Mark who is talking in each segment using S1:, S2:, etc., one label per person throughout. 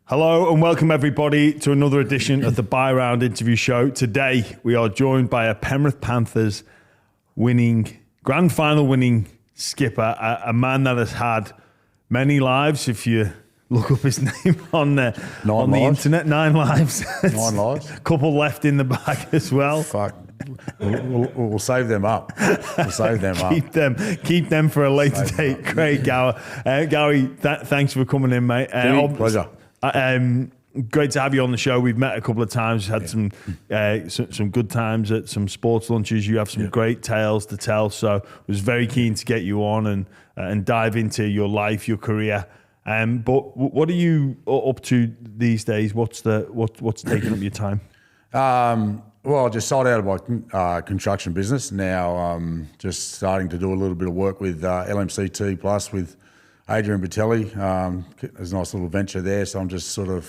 S1: Hello and welcome everybody to another edition of the Buy Round Interview Show. Today we are joined by a Penrith Panthers grand final winning skipper, a man that has had many lives. If you look up his name on the internet, 9 lives.
S2: 9 lives.
S1: A couple left in the bag as well.
S2: Fuck. We'll save them up.
S1: Keep them for a later date. Craig Gower. Gowie, thanks for coming in, mate.
S2: Pleasure.
S1: Great to have you on the show. We've met a couple of times, had some good times at some sports lunches. You have some great tales to tell, so I was very keen to get you on and dive into your life, your career. But what are you up to these days? What's taking up your time?
S2: Well, I just sold out of my construction business. Now just starting to do a little bit of work with LMCT Plus with Adrian Batelli. There's a nice little venture there, so I'm just sort of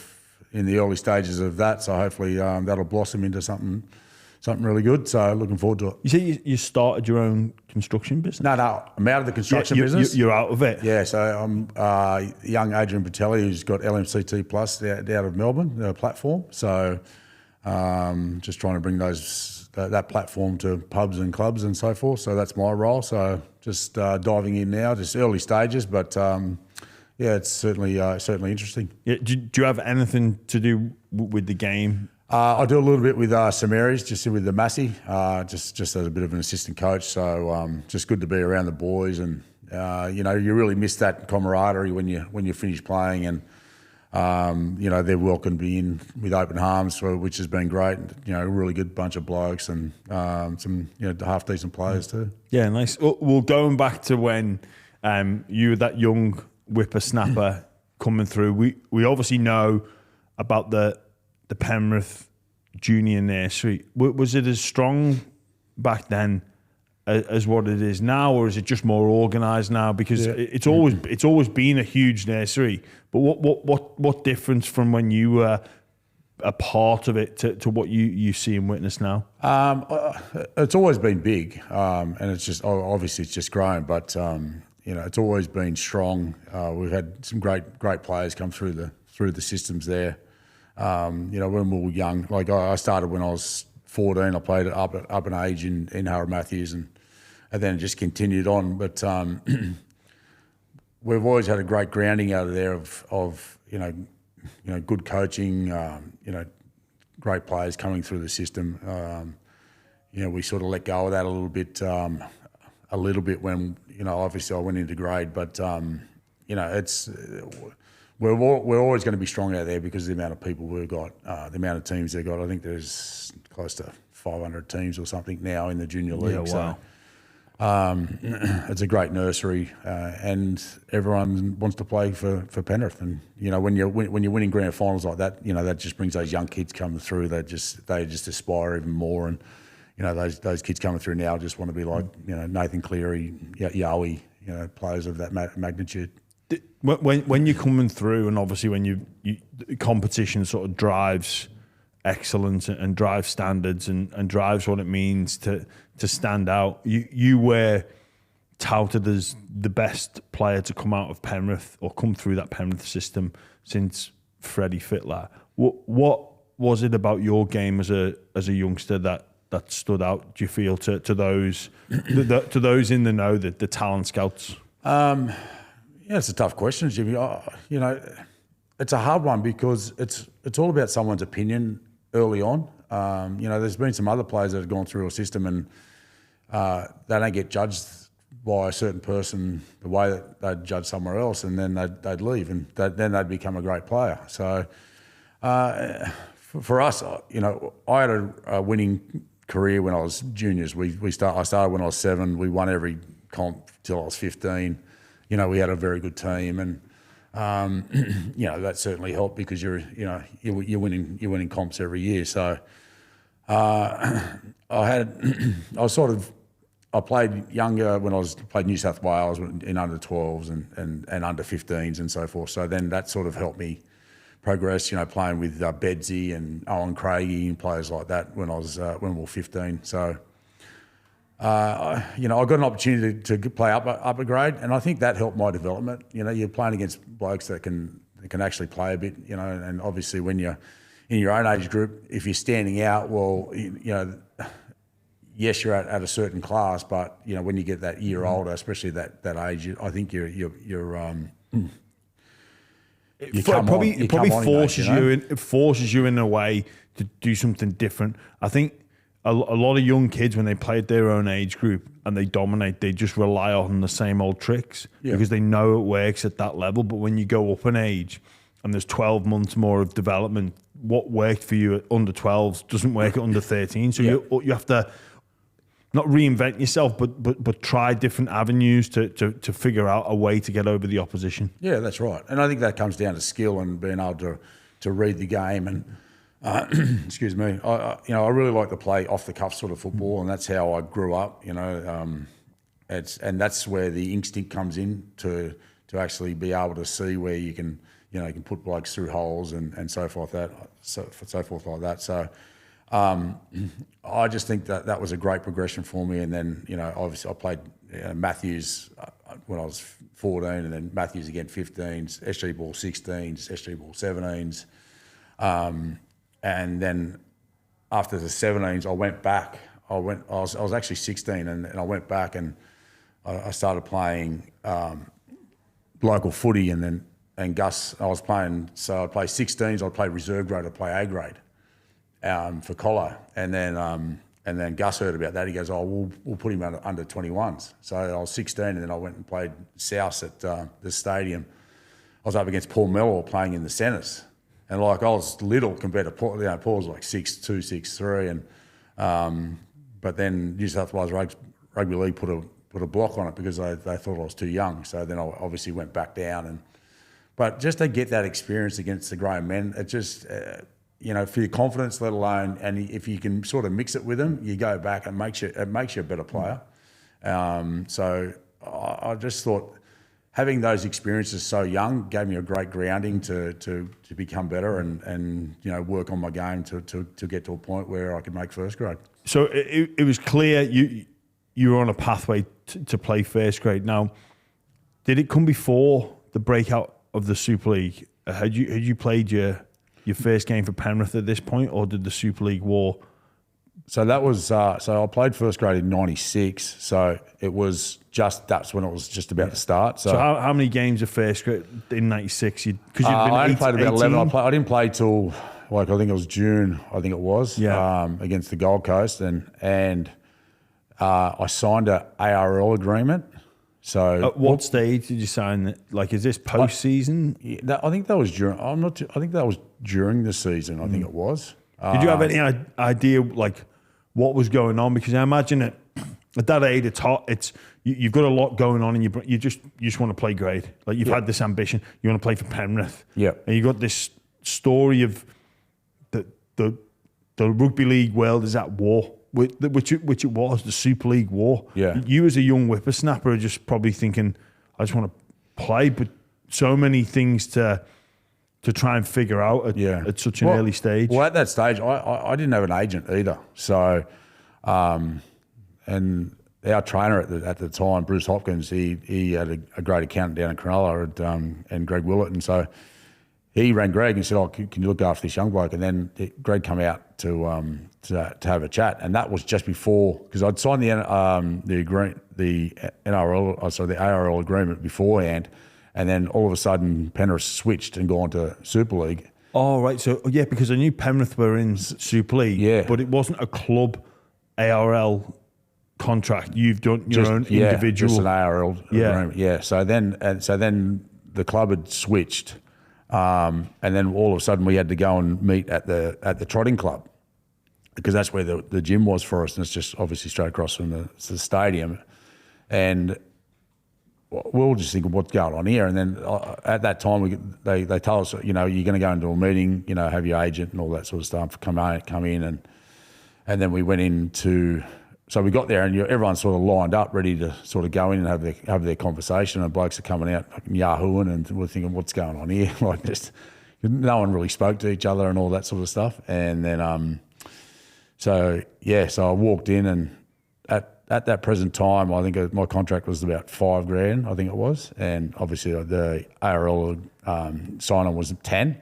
S2: in the early stages of that. So hopefully that'll blossom into something really good. So looking forward to it.
S1: You say you started your own construction business?
S2: No, I'm out of the construction business.
S1: You're out of it?
S2: Yeah, so I'm young Adrian Batelli, who's got LMCT Plus out of Melbourne, the platform. So just trying to bring that platform to pubs and clubs and so forth. So that's my role. So just diving in now, just early stages, but it's certainly interesting.
S1: Yeah. Do you have anything to do with the game?
S2: I do a little bit with St Mary's, just with the Massey, just as a bit of an assistant coach. So just good to be around the boys, and you really miss that camaraderie when you finish playing, and they're welcomed in with open arms, which has been great. A really good bunch of blokes and some half decent players too.
S1: Yeah, nice. Well, going back to when you were that young whippersnapper coming through, we obviously know about the Penrith junior nursery. Was it as strong back then as what it is now, or is it just more organised now? Because it's always been a huge nursery. But what difference from when you were a part of it to what you see and witness now?
S2: It's always been big, and it's just obviously it's just grown. But it's always been strong. We've had some great players come through the systems there. When we were young, like I started when I was 14. I played up in age in Harold Matthews, and then it just continued on. But we've always had a great grounding out of there of good coaching, great players coming through the system. We sort of let go of that a little bit when obviously I went into grade, but it's we're always going to be strong out there because of the amount of people we've got, the amount of teams they've got. I think there's close to 500 teams or something now in the junior league.
S1: Yeah, wow.
S2: So it's a great nursery, and everyone wants to play for Penrith. And when you're winning grand finals like that, that just brings those young kids coming through. They just aspire even more. And those kids coming through now just want to be like Nathan Cleary, Gowie, players of that magnitude.
S1: When you're coming through, and obviously when you competition sort of drives excellence and drives standards and drives what it means to stand out. You were touted as the best player to come out of Penrith or come through that Penrith system since Freddie Fittler. What was it about your game as a youngster that stood out? Do you feel to those to those in the know, the talent scouts?
S2: It's a tough question, Jimmy. It's a hard one because it's all about someone's opinion early on. There's been some other players that have gone through a system and they don't get judged by a certain person the way that they'd judge somewhere else, and then they'd leave, and then they'd become a great player. So for us, I had a winning career when I was juniors. I started when I was 7. We won every comp till I was 15. We had a very good team, and that certainly helped because you're winning comps every year. So I played younger when I played New South Wales in under 12s and under 15s and so forth. So then that sort of helped me progress. Playing with Bedsy and Owen Craigie and players like that when we were 15. So. I got an opportunity to play up a grade, and I think that helped my development. You're playing against blokes that can can actually play a bit, and obviously when you're in your own age group, if you're standing out, well, yes, you're at a certain class, but when you get that year older, especially that age, I think it probably
S1: forces you in a way to do something different. I think a lot of young kids, when they play at their own age group and they dominate, they just rely on the same old tricks because they know it works at that level. But when you go up in age and there's 12 months more of development, what worked for you at under 12s doesn't work at under 13. So you have to not reinvent yourself, but try different avenues to figure out a way to get over the opposition.
S2: Yeah, that's right. And I think that comes down to skill and being able to read the game. And excuse me, I really like to play off the cuff sort of football, and that's how I grew up. And that's where the instinct comes in to actually be able to see where you can put blokes through holes and so forth like that. So. I just think that was a great progression for me, and then obviously I played Matthews when I was 14, and then Matthews again 15s, SG ball 16s, SG ball 17s, and then after the 17s I went back. I was actually 16, and I went back and I started playing local footy, and Gus, I was playing. So I'd play 16s, I'd play reserve grade, I'd play A grade. For Collar, and then Gus heard about that. He goes, "Oh, we'll put him under 21s." So I was 16, and then I went and played South at the stadium. I was up against Paul Mellor playing in the centres, and I was little compared to Paul. Paul was like 6'2", 6'3", and but then New South Wales Rugby League put a block on it because they thought I was too young. So then I obviously went back down, but just to get that experience against the Graham men, it just. For your confidence, let alone, and if you can sort of mix it with them, you go back and it makes you a better player. So I just thought having those experiences so young gave me a great grounding to become better and work on my game to get to a point where I could make first grade.
S1: So it was clear you were on a pathway to play first grade. Now, did it come before the breakout of the Super League? Had you played your first game for Penrith at this point, or did the Super League war?
S2: So that was so I played first grade in '96. So it was that's when it was just about to start. So
S1: how many games of first grade in '96?
S2: I only played about 11. I didn't play till I think it was June. I think it was against the Gold Coast, and I signed a ARL agreement. So
S1: at what stage did you sign it? Like, is this post-season?
S2: I think that was during. I think that was during the season. I think it was.
S1: Did you have any idea like what was going on? Because I imagine at that age, it's you've got a lot going on, and you just want to play grade. Like you've had this ambition, you want to play for Penrith.
S2: Yeah,
S1: and you got this story of the rugby league world is at war. Which it was, the Super League war.
S2: Yeah.
S1: You as a young whippersnapper are just probably thinking, I just want to play, but so many things to try and figure out at such an early stage.
S2: Well, at that stage, I didn't have an agent either. So, and our trainer at the time, Bruce Hopkins, he had a great accountant down in Cronulla and Greg Willett, and so he rang Greg and said, "Oh, can you look after this young bloke?" And then Greg come out to have a chat, and that was just before, because I'd signed the ARL agreement beforehand, and then all of a sudden Penrith switched and gone to Super League.
S1: Oh right, so because I knew Penrith were in Super League, but it wasn't a club ARL contract. You've done your own individual,
S2: just an ARL agreement. Yeah. So then the club had switched. And then all of a sudden we had to go and meet at the trotting club, because that's where the gym was for us, and it's just obviously straight across from the stadium. And we were just thinking, what's going on here? And then at that time they told us, you're going to go into a meeting, have your agent and all that sort of stuff, come in, and then we went into. So we got there, and everyone's sort of lined up, ready to sort of go in and have their conversation. And blokes are coming out yahooing, and we're thinking, what's going on here? Like, just no one really spoke to each other and all that sort of stuff. And then, so I walked in, and at that present time, I think my contract was about $5,000, I think it was, and obviously the ARL sign-on was 10,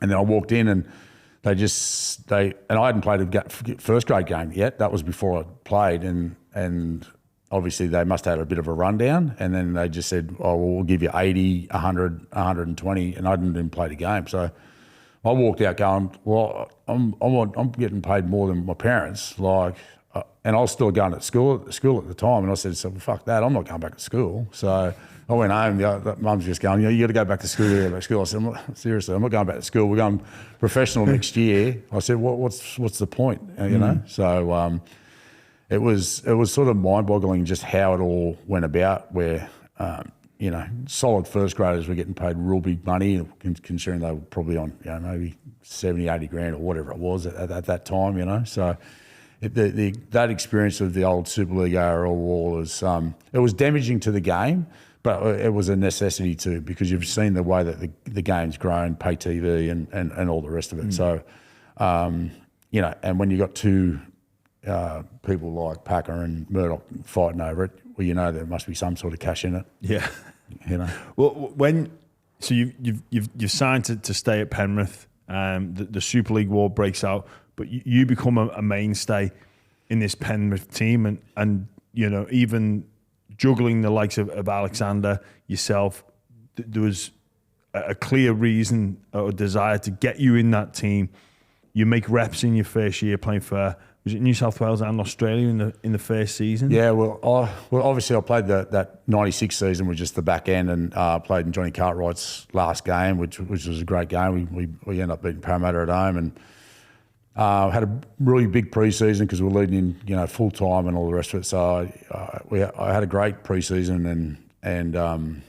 S2: and then I walked in and and I hadn't played a first grade game yet. That was before I played, and obviously they must have had a bit of a rundown, and then they just said, "Oh, well, we'll give you 80, 100, 120," and I didn't even play the game, so I walked out going, "Well, I'm getting paid more than my parents, like." And I was still going to school at the time, and I said, "So fuck that, I'm not going back to school." So I went home. Mum's just going, "You got to go back to school. You got to go back to school." I said, "Seriously, I'm not going back to school. We're going professional next year." I said, "What's the point?" You know. So it was sort of mind-boggling just how it all went about. Where solid first graders were getting paid real big money, considering they were probably on maybe 70, 80 grand or whatever it was at that time. So. That experience of the old Super League ARL wall it was damaging to the game, but it was a necessity too, because you've seen the way that the game's grown, pay TV and all the rest of it. So, and when you got two people like Packer and Murdoch fighting over it, well, there must be some sort of cash in it.
S1: Yeah. Well, you've signed to stay at Penrith. The Super League war breaks out. But you become a mainstay in this Penrith team, and even juggling the likes of Alexander, yourself, there was a clear reason or desire to get you in that team. You make reps in your first year playing for, was it New South Wales and Australia in the first season?
S2: Yeah, well, obviously I played that 96 season with just the back end, and played in Johnny Cartwright's last game, which was a great game. We ended up beating Parramatta at home, and had a really big pre-season because we were leading in, full time and all the rest of it. So I had a great pre-season, and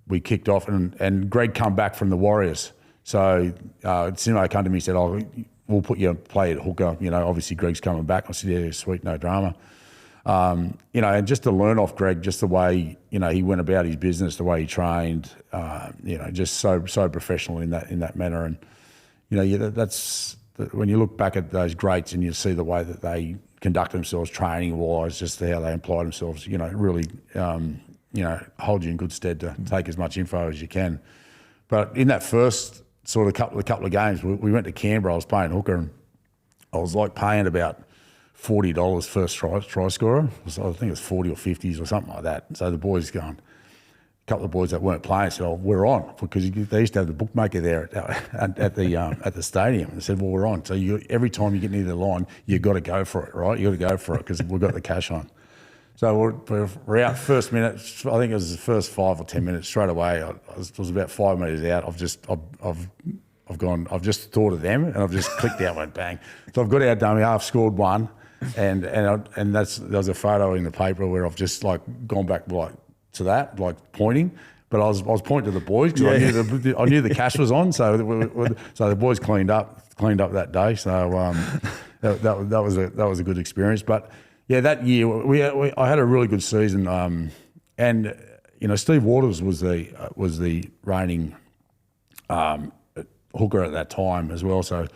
S2: we kicked off, and Greg come back from the Warriors. So Simo came to me and said, "Oh, we'll put you play at hooker. Obviously Greg's coming back." I said, "Yeah, sweet, no drama." And just to learn off Greg, just the way he went about his business, the way he trained, just so professional in that manner, and that's. When you look back at those greats and you see the way that they conduct themselves training-wise, just how they apply themselves, really, hold you in good stead to take as much info as you can. But in that first sort of couple of games, we went to Canberra. I was playing hooker, and I was like paying about $40 first try scorer. I think it was 40 or 50s or something like that. So the boys going. A couple of boys that weren't playing said, "Oh, we're on," because they used to have the bookmaker there at the stadium. And they said, "Well, we're on." So every time you get near the line, you've got to go for it, right? You got to go for it because we've got the cash on. So we're out first minute. I think it was the first 5 or 10 minutes straight away. I was about 5 metres out. I've just thought of them, and I've just clicked out, went bang. So I've got our dummy half, scored one, and there was a photo in the paper where I've just gone back to that, pointing, but I was pointing to the boys because I knew the cash was on, so the boys cleaned up that day. So that was a good experience. But yeah, that year I had a really good season, and Steve Waters was the reigning hooker at that time as well. So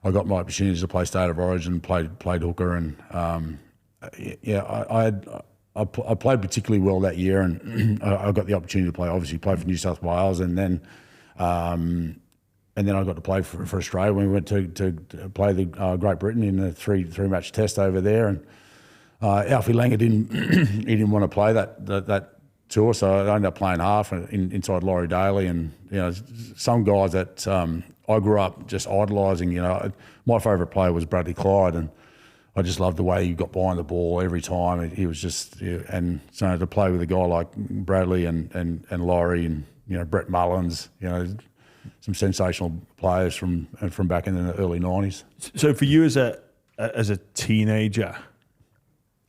S2: I got my opportunities to play State of Origin, played hooker, and I played particularly well that year, and I got the opportunity to play for New South Wales, and then I got to play for Australia when we went to play the Great Britain in the three match test over there, and Alfie Langer didn't want to play that tour, so I ended up playing half inside Laurie Daly, and some guys that I grew up just idolising. My favourite player was Bradley Clyde, and I just loved the way he got behind the ball every time. He was just, and so to play with a guy like Bradley and Laurie and Brett Mullins, some sensational players from back in the early 90s.
S1: So for you as a teenager,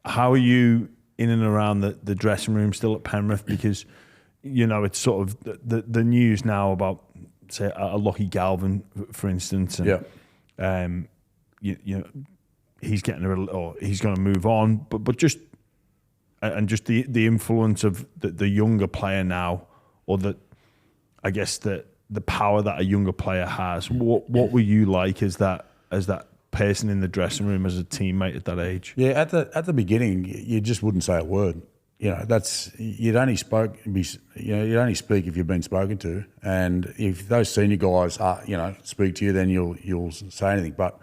S1: how are you in and around the dressing room still at Penrith? Because it's sort of the news now about, say, a Lockie Galvin, for instance, and he's getting or he's going to move on, but just the influence of the younger player now, or I guess the power that a younger player has. What were you like as that person in the dressing room as a teammate at that age?
S2: Yeah, at the beginning, you just wouldn't say a word. You'd only speak if you've been spoken to, and if those senior guys speak to you, then you'll say anything. But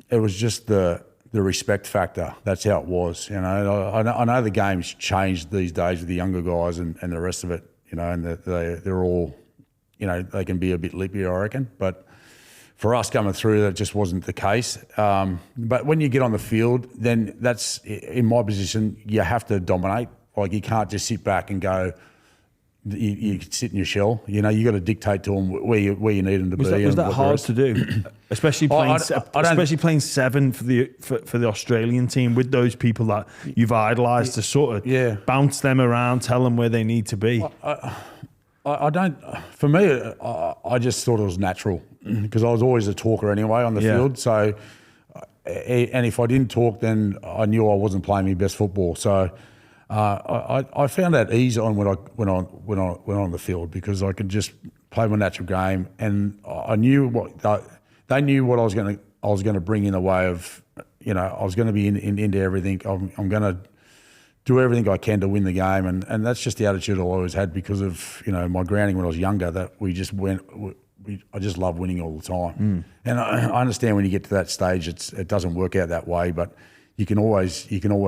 S2: it was just the respect factor. That's how it was. I know the game's changed these days with the younger guys and the rest of it. And they're all, they can be a bit lippy, I reckon. But for us coming through, that just wasn't the case. But when you get on the field, then that's, in my position, you have to dominate. Like, you can't just sit back and go, you sit in your shell. You got to dictate to them where you need them to be.
S1: Was that hard to do? Especially playing 7 for the Australian team with those people that you've idolised, to sort of bounce them around, tell them where they need to be.
S2: I don't. For me, I just thought it was natural because I was always a talker anyway on the field. So, and if I didn't talk, then I knew I wasn't playing my best football. So, I found that ease on when I went on the field because I could just play my natural game, and I knew they knew what I was going to bring in the way of, I was going to be into everything. I'm going to do everything I can to win the game, and that's just the attitude I always had because of my grounding when I was younger. That I just love winning all the time, and I understand when you get to that stage, it doesn't work out that way, but you can always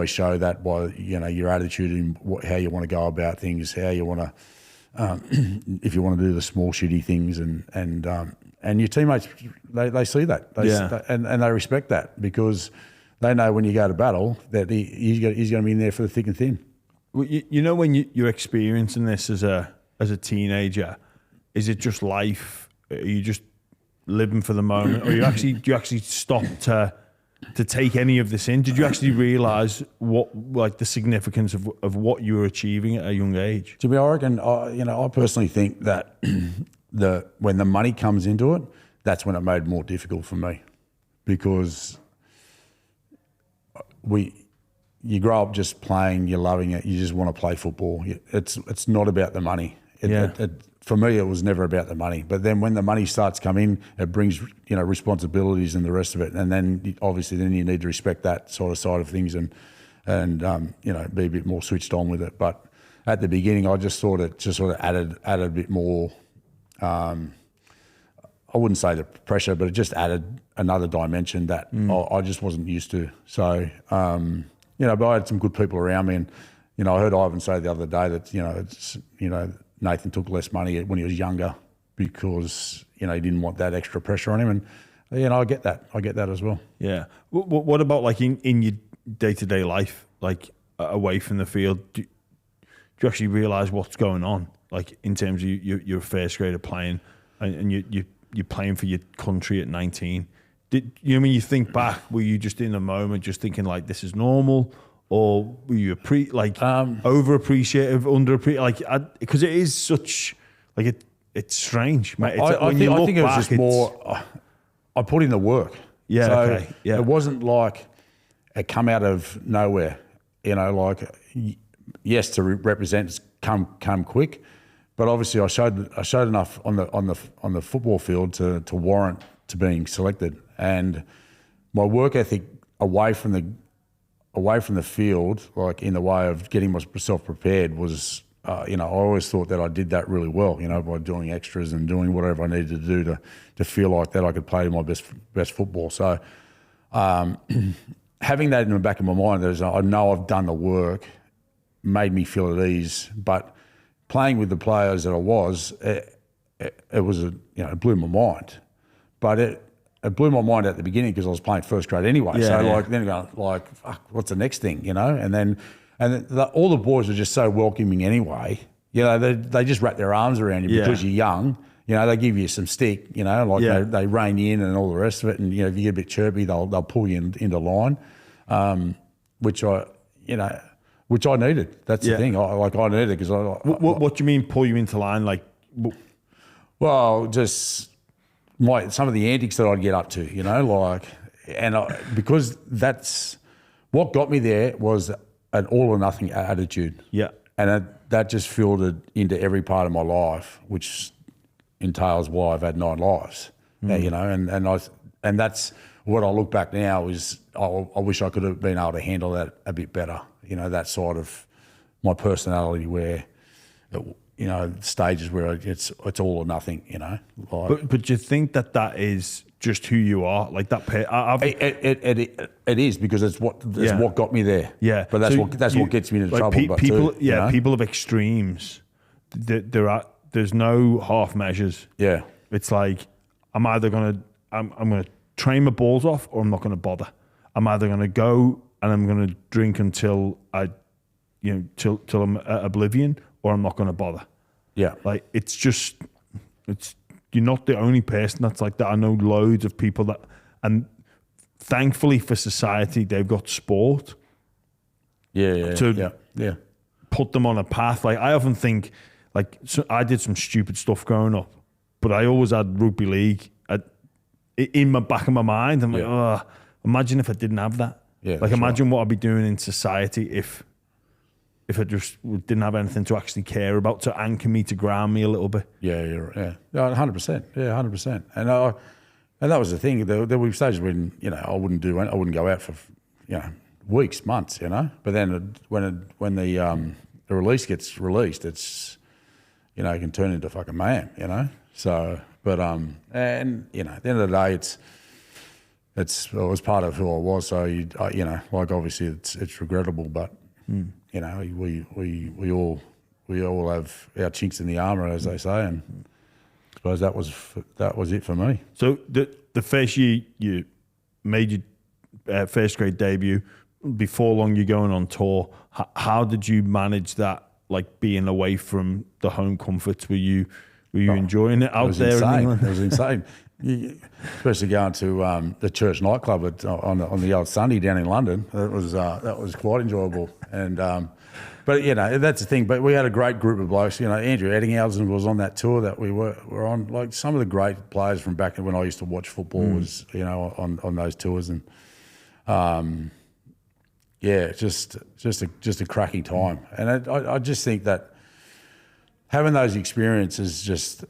S2: show that by your attitude and how you want to go about things, how you want to if you want to do the small shitty things, and your teammates they see that, and they respect that because they know when you go to battle that he's going to be in there for the thick and thin.
S1: Well, when you're experiencing this as a teenager, is it just life? Are you just living for the moment, or do you actually stop to take any of this in? Did you actually realise what the significance of what you were achieving at a young age?
S2: To be honest, I personally think that when the money comes into it, that's when it made it more difficult for me because you grow up just playing, you're loving it, you just want to play football. It's not about the money. For me, it was never about the money. But then when the money starts coming, it brings responsibilities and the rest of it. And then obviously you need to respect that sort of side of things and be a bit more switched on with it. But at the beginning, I just thought it just sort of added a bit more. I wouldn't say the pressure, but it just added another dimension that I just wasn't used to. So but I had some good people around me, and I heard Ivan say the other day that Nathan took less money when he was younger because he didn't want that extra pressure on him, and I get that. I get that as well. Yeah.
S1: What about like in your day-to-day life, like away from the field? Do you actually realise what's going on? Like in terms of you're a first grader playing, and you're playing for your country at 19. When you think back, were you just in the moment, just thinking like this is normal? Or were you over-appreciative, under-appreciative? Because it is such, it's strange, mate.
S2: I think it was just more, I put in the work.
S1: Yeah,
S2: so
S1: okay. Yeah.
S2: It wasn't like it come out of nowhere. Yes, to represent come quick, but obviously I showed enough on the football field to warrant to being selected. And my work ethic away from the field, like in the way of getting myself prepared, was, I always thought that I did that really well, by doing extras and doing whatever I needed to do to feel like that I could play my best football. So having that in the back of my mind, I know I've done the work, made me feel at ease. But playing with the players that I was, it was it blew my mind. But it blew my mind at the beginning because I was playing first grade anyway. Then going fuck, what's the next thing, And all the boys were just so welcoming anyway. They just wrap their arms around you because you're young. They give you some stick. They rein you in and all the rest of it. And if you get a bit chirpy, they'll pull you into line, which I needed. That's the thing. I needed because
S1: What do you mean pull you into line?
S2: Well, just some of the antics that I'd get up to, because that's what got me there was an all or nothing attitude.
S1: Yeah.
S2: And that just filtered into every part of my life, which entails why I've had 9 lives. And and that's what I look back now is I wish I could have been able to handle that a bit better. You know, that side of my personality where, you know, stages where it's all or nothing. You know, like,
S1: but do you think that is just who you are? Like that.
S2: It is, because it's what got me there.
S1: Yeah,
S2: but that's what gets me into trouble.
S1: People,
S2: you know?
S1: People of extremes. There's no half measures.
S2: Yeah,
S1: it's like I'm either I'm gonna train my balls off, or I'm not gonna bother. I'm either gonna go and I'm gonna drink until till I'm at oblivion, or I'm not gonna bother.
S2: Yeah,
S1: like you're not the only person that's like that. I know loads of people that, and thankfully for society, they've got sport.
S2: Yeah.
S1: Put them on a path. Like I often think, like, so I did some stupid stuff growing up, but I always had rugby league in my back of my mind. I'm like, oh, imagine if I didn't have that.
S2: Yeah,
S1: like imagine what I'd be doing in society if I just didn't have anything to actually care about, to anchor me, to ground me a little bit.
S2: Yeah, you're right. Yeah, 100%. Yeah, 100%. And that was the thing. There were stages when, you know, I wouldn't go out for, you know, weeks, months, you know. But then when the release gets released, it's, you know, it can turn into fucking mayhem, you know. So, but and you know, at the end of the day, it was part of who I was. So you know, like obviously it's regrettable, but. You know, we all have our chinks in the armour, as they say, and I suppose that was it for me.
S1: So the first year you made your first grade debut, before long you're going on tour. How did you manage that? Like being away from the home comforts, were you enjoying it out there?
S2: Insane.
S1: In England?
S2: It was insane. Especially going to the church nightclub on the old Sunday down in London. That was quite enjoyable. And but you know, that's the thing. But we had a great group of blokes. You know, Andrew Eddinghausen was on that tour that we were on. Like some of the great players from back when I used to watch football was, you know, on those tours. And yeah, just a cracking time. And I just think that having those experiences just.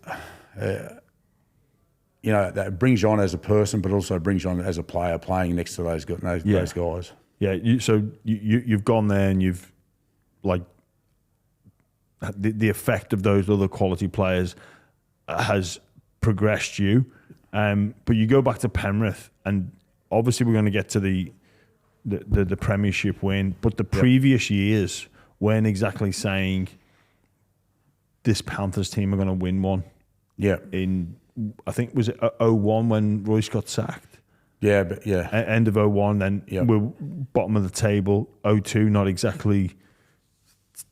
S2: You know, that brings you on as a person, but also brings you on as a player playing next to those guys.
S1: Yeah. You've gone there and you've like the effect of those other quality players has progressed you. But you go back to Penrith, and obviously we're going to get to the Premiership win, but the previous years weren't exactly saying this Panthers team are going to win one.
S2: Yeah.
S1: I think was it 01 when Royce got sacked?
S2: Yeah, but yeah.
S1: End of 01, then we're bottom of the table. 02, not exactly.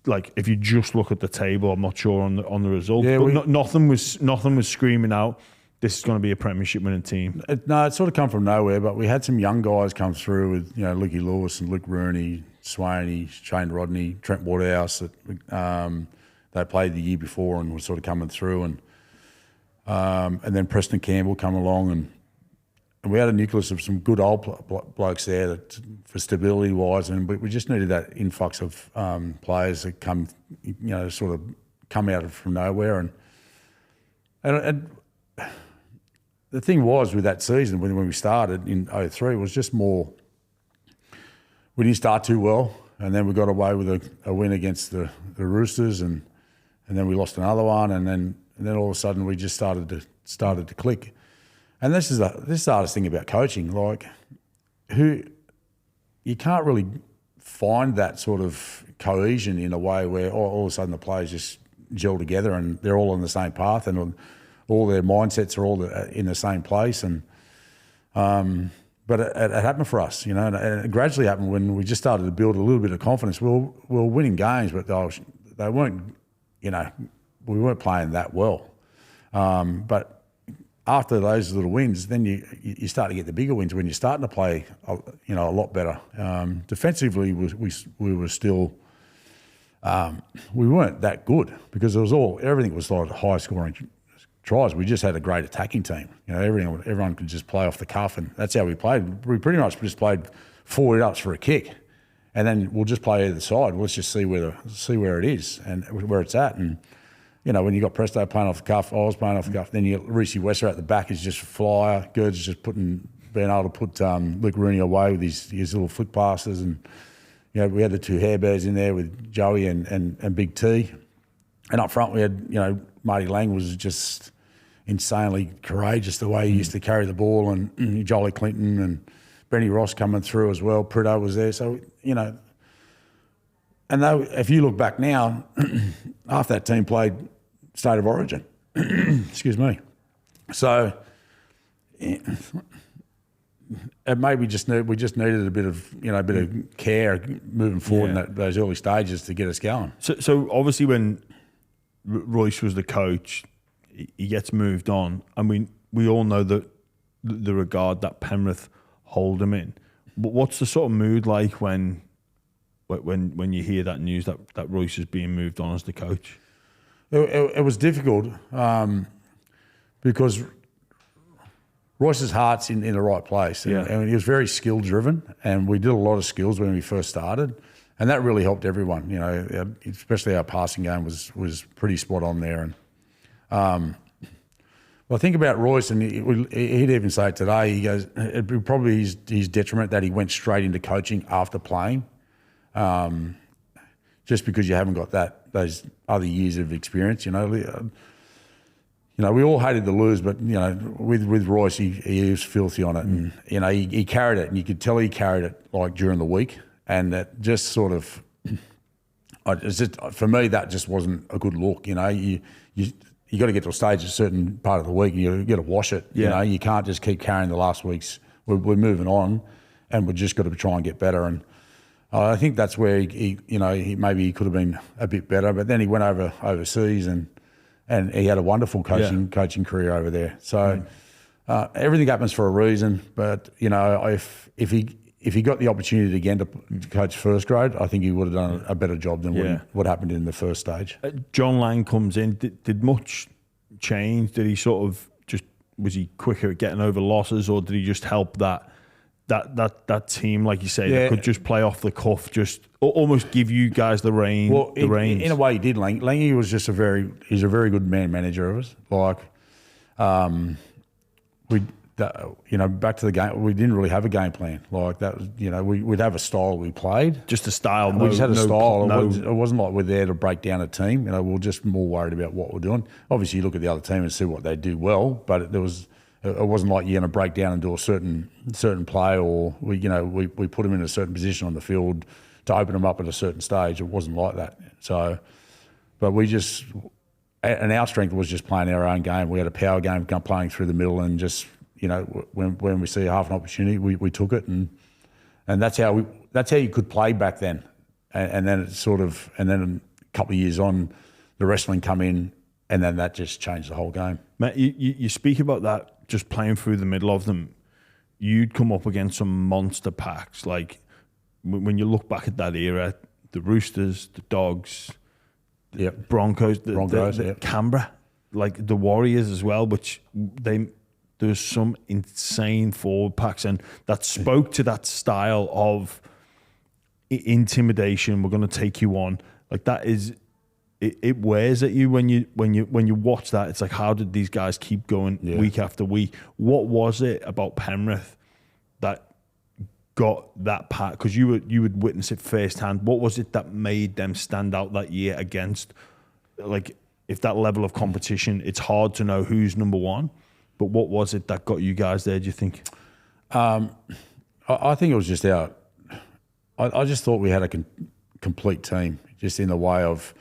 S1: Like if you just look at the table, I'm not sure on the result.
S2: Yeah,
S1: but nothing was screaming out, this is going to be a Premiership winning team.
S2: It sort of come from nowhere, but we had some young guys come through with, you know, Lukey Lewis and Luke Rooney, Swaney, Shane Rodney, Trent Waterhouse. They played the year before and were sort of coming through, and then Preston Campbell come along, and we had a nucleus of some good old blokes there that, for stability wise, and we just needed that influx of players that come, you know, sort of come out from nowhere, and the thing was with that season when we started in 03 was just more. We didn't start too well, and then we got away with a win against the Roosters, and then we lost another one, and then all of a sudden we just started to click. And this is the hardest thing about coaching. Like, you can't really find that sort of cohesion in a way where all of a sudden the players just gel together and they're all on the same path and all their mindsets are all in the same place. And but it happened for us, you know, and it gradually happened when we just started to build a little bit of confidence. We were winning games, but they weren't, you know, we weren't playing that well. But after those little wins, then you start to get the bigger wins when you're starting to play, you know, a lot better. Defensively, we were still, we weren't that good because everything was like high scoring tries. We just had a great attacking team. You know, everyone could just play off the cuff, and that's how we played. We pretty much just played 40 ups for a kick, and then we'll just play either side. Let's just see where it is and where it's at. And you know, when you got Presto playing off the cuff, I was playing off the cuff. Then you got Reece Wesser at the back is just a flyer. Gerd's just being able to put Luke Rooney away with his little flick passes, and you know, we had the two hair bears in there with Joey and Big T, and up front we had, you know, Marty Lang was just insanely courageous the way he used to carry the ball, and Jolly Clinton and Benny Ross coming through as well. Prito was there, so you know. And though, if you look back now, half that team played State of Origin. Excuse me. So it maybe we just needed a bit of care moving forward in those early stages to get us going.
S1: So obviously when Royce was the coach, he gets moved on, and we all know that the regard that Penrith hold him in. But what's the sort of mood like when you hear that news that Royce is being moved on as the coach?
S2: It was difficult because Royce's heart's in the right place. And he was very skill driven, and we did a lot of skills when we first started, and that really helped everyone. You know, especially our passing game was pretty spot on there. And well, I think about Royce, and he'd even say it today. He goes, it'd be probably his detriment that he went straight into coaching after playing. Just because you haven't got those other years of experience, you know. We all hated to lose, but you know, with Royce, he was filthy on it, and you know, he carried it, and you could tell he carried it like during the week, and that just sort of, for me, that just wasn't a good look. You know, you got to get to a stage, a certain part of the week, and you got to wash it. Yeah. You know, you can't just keep carrying the last week's. We're moving on, and we've just got to try and get better. And I think that's where he maybe he could have been a bit better, but then he went overseas and he had a wonderful coaching career over there. So everything happens for a reason. But you know, if he got the opportunity again to coach first grade, I think he would have done a better job than what happened in the first stage.
S1: John Lang comes in. Did much change? Did he was he quicker at getting over losses, or did he just help that team, like you say, that could just play off the cuff, just almost give you guys the reins? Well,
S2: in a way, he did. Langy was just he's a very good manager of us. Like, back to the game, we didn't really have a game plan. Like that was, you know, we'd have a style we played.
S1: Just a style.
S2: We just had a style. It wasn't like we're there to break down a team. You know, we were just more worried about what we're doing. Obviously, you look at the other team and see what they do well, but it wasn't like you're going to break down and do a certain play, or we put them in a certain position on the field to open them up at a certain stage. It wasn't like that. So, but and our strength was just playing our own game. We had a power game playing through the middle, and just, you know, when we see half an opportunity, we took it, and that's how you could play back then. And then a couple of years on, the wrestling come in, and then that just changed the whole game.
S1: Matt, you speak about that. Just playing through the middle of them, you'd come up against some monster packs. Like when you look back at that era, the Roosters, the Dogs, the Broncos, the Canberra, like the Warriors as well, which there was some insane forward packs, and that spoke to that style of intimidation. We're going to take you on. Like that is. It wears at you when you watch that. It's like, how did these guys keep going week after week? What was it about Penrith that got that part? Because you would witness it firsthand. What was it that made them stand out that year against, like, if that level of competition? It's hard to know who's number one, but what was it that got you guys there, do you think?
S2: I think it was just I just thought we had a complete team, just in the way of.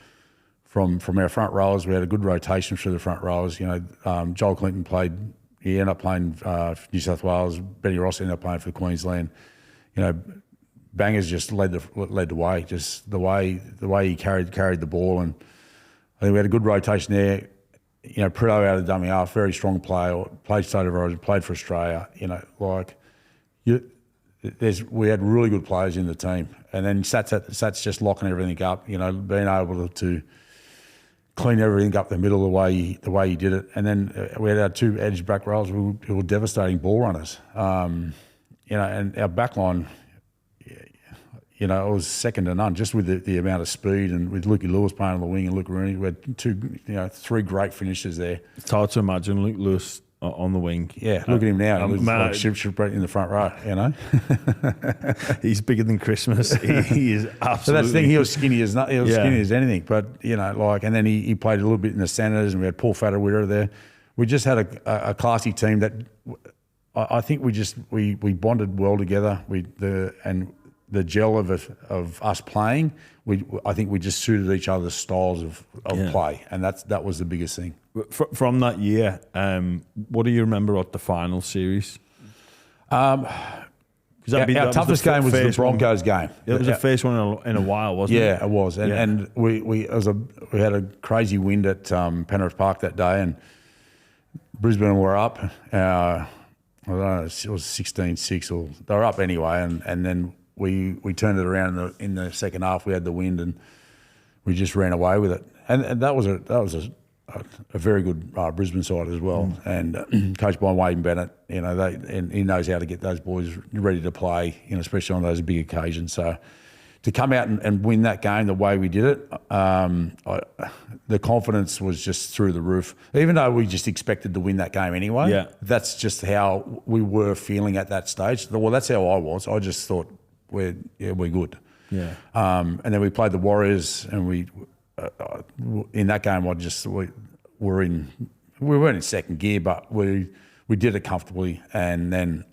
S2: From our front rowers, we had a good rotation through the front rowers. You know, Joel Clinton he ended up playing for New South Wales. Benny Ross ended up playing for Queensland. You know, Bangers just led the way. Just the way he carried the ball, and I think we had a good rotation there. You know, Prito out of dummy half, very strong player. Played State of Origin, played for Australia. You know, we had really good players in the team, and then Sats just locking everything up. You know, being able to clean everything up the middle the way he did it. And then we had our two edge back rows who were devastating ball runners. You know, and our back line, it was second to none, just with the amount of speed, and with Lukey Lewis playing on the wing and Luke Rooney. We had three great finishes there.
S1: It's hard to imagine Luke Lewis on the wing.
S2: Yeah, look at him now. He looks like shipwreck in the front row,
S1: He's bigger than Christmas. He is absolutely...
S2: So that's the thing, he was skinny as skinny as anything. But, and then he played a little bit in the Senators, and we had Paul Fattawitter there. We just had a classy team that I think we bonded well together. The gel of us playing, I think we just suited each other's styles of play, and that was the biggest thing.
S1: From that year, what do you remember about the final series?
S2: Our toughest game was the Broncos game.
S1: It was the first one in a while, wasn't it?
S2: Yeah, it was. And we had a crazy wind at Penrith Park that day, and Brisbane were up. I don't know, it was 16-6, or they were up anyway, and then we turned it around in the second half. We had the wind, and we just ran away with it. And that was a very good Brisbane side as well, and coached by Wayne Bennett. And he knows how to get those boys ready to play, especially on those big occasions. So to come out and win that game the way we did it, the confidence was just through the roof. Even though we just expected to win that game anyway, that's just how we were feeling at that stage. Well, that's how I was. I just thought we're good.
S1: Yeah.
S2: And then we played the Warriors, and we in that game we weren't in second gear, but we did it comfortably, and then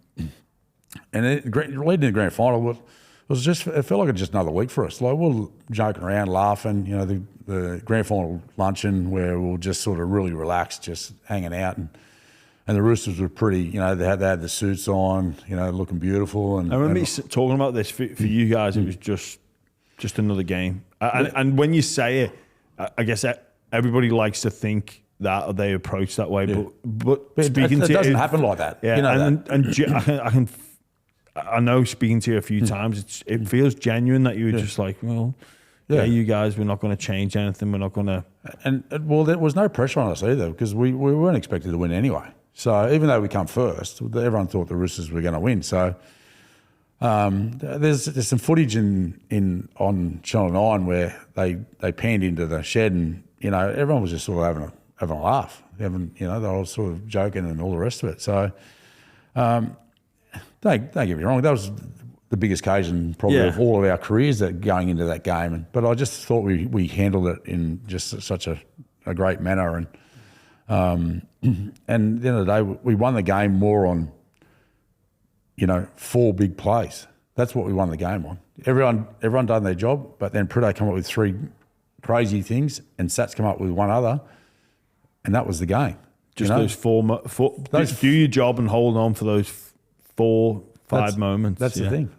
S2: leading to the grand final. It felt like just another week for us. Like, we were joking around, laughing. The grand final luncheon where we were just sort of really relaxed, just hanging out, and the Roosters were pretty. They had the suits on, looking beautiful. And
S1: I remember talking about this for you guys. It was just another game. And when you say it, I guess everybody likes to think that they approach that way, but speaking to you,
S2: it doesn't happen like that.
S1: Yeah, I know, speaking to you a few times, it feels genuine that you were just like, well, you guys, we're not going to change anything. We're not going to.
S2: And there was no pressure on us either, because we weren't expected to win anyway. So even though we come first, everyone thought the Roosters were going to win. So there's some footage on Channel 9 where they panned into the shed, and everyone was just sort of having a laugh, they were sort of joking and all the rest of it. So. Don't get me wrong, that was the biggest occasion probably of all of our careers that going into that game. But I just thought we handled it in just such a great manner. And at the end of the day, we won the game more on, 4 big plays. That's what we won the game on. Everyone done their job, but then Prideaux come up with 3 crazy things, and Sats come up with 1 other, and that was the game.
S1: Just those four do your job and hold on for those 4-5 moments.
S2: That's the thing,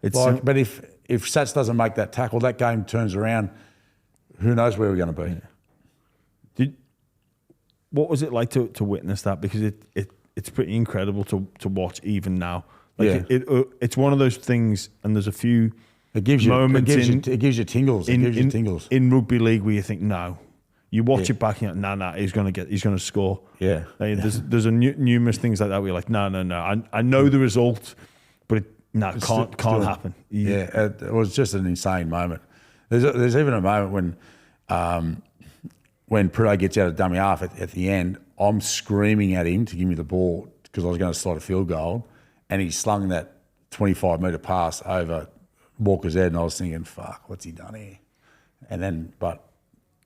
S2: but if Sats doesn't make that tackle, that game turns around, who knows where we're going to be.
S1: What was it like to witness that? Because it's pretty incredible to watch even now. It's one of those things, and there's a few moments
S2: it gives you tingles.
S1: In rugby league where you think, no. You watch it back and you're like, he's going to score.
S2: Yeah.
S1: There's numerous things like that where you're like, no. I know the result, but it can't happen.
S2: It was just an insane moment. There's even a moment when Prideaux gets out of dummy half at the end, I'm screaming at him to give me the ball because I was going to slot a field goal, and he slung that 25-metre pass over Walker's head, and I was thinking, fuck, what's he done here? And then, but...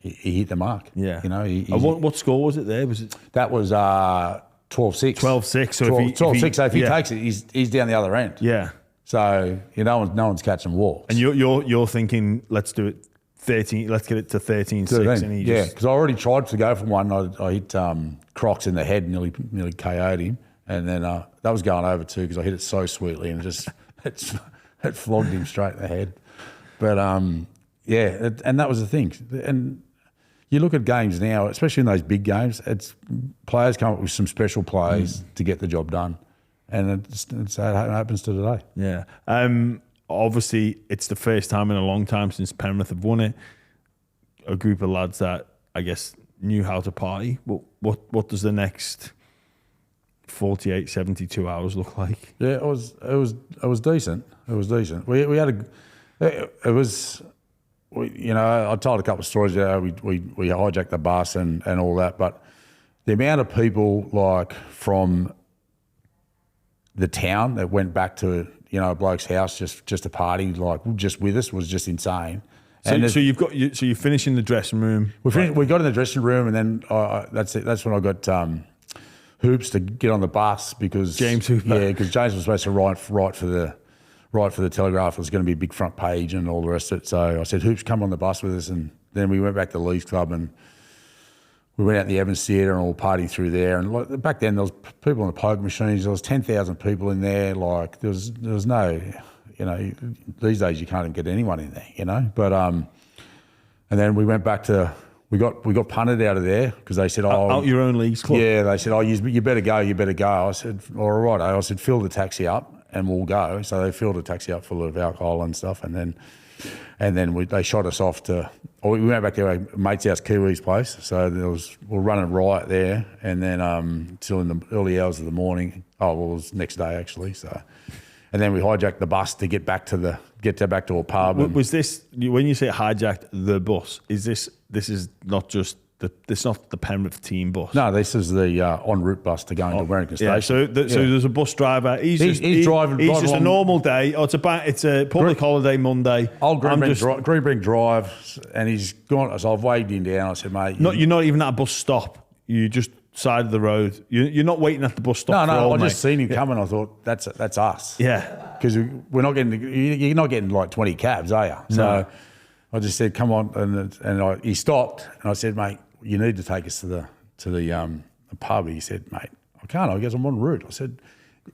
S2: He hit the mark.
S1: Yeah. What score was it there?
S2: That was 12-6.
S1: 12-6. So
S2: 12-6. So if he takes it, he's down the other end.
S1: Yeah.
S2: So no one's catching walks.
S1: And you're thinking, let's do it 13. Let's get it to 13-6. And
S2: because I already tried to go for one. I hit Crocs in the head, nearly KO'd him, and then that was going over too because I hit it so sweetly and it flogged him straight in the head. But and that was the thing. And you look at games now, especially in those big games, it's players come up with some special plays to get the job done. And it's how it happens to today.
S1: Yeah. Obviously, it's the first time in a long time since Penrith have won it. A group of lads that, I guess, knew how to party. What does the next 48, 72 hours look like?
S2: Yeah, it was decent. It was decent. We had It was, I told a couple of stories about how we hijacked the bus and all that, but the amount of people like from the town that went back to a bloke's house just to party, like just with us, was just insane.
S1: So you finish in the dressing room.
S2: We got in the dressing room, and then that's when I got Hoops to get on the bus because
S1: James Hooper.
S2: Yeah, because James was supposed to write for the Telegraph. It was going to be a big front page and all the rest of it. So I said, Hoops, come on the bus with us, and then we went back to the Leeds Club and we went out in the Evans Theatre and all partying through there. And like, back then there was people on the poker machines. There was 10,000 people in there. Like there was no, these days you can't even get anyone in there, But and then we went back to. We got punted out of there because they said,
S1: out your own leagues club.
S2: Yeah, they said, you better go. I said, all right. I said, fill the taxi up and we'll go. So they filled a taxi up full of alcohol and stuff, and then they shot us off to. We went back to our mate's house, Kiwi's place. So we're running riot there, and then till in the early hours of the morning. It was next day actually. So, and then we hijacked the bus to get back to a pub.
S1: Was this when you say hijacked the bus? Is this? This is not just this not the Penrith team bus.
S2: No, this is the en route bus to go into Wellington Station.
S1: Yeah, so there's a bus driver. He's
S2: driving.
S1: He's just a normal day. It's a public holiday Monday.
S2: Old Greenbank Drive, and he's gone. So I've waved him down. I said, mate,
S1: you're not even at a bus stop. You just side of the road. You're not waiting at the bus stop.
S2: No, I just seen him coming. I thought that's us.
S1: Yeah,
S2: because we're not getting. You're not getting like 20 cabs, are you? So. I just said, "Come on," and he stopped, and I said, "Mate, you need to take us to the pub." He said, "Mate, I can't. I guess I'm en route." I said,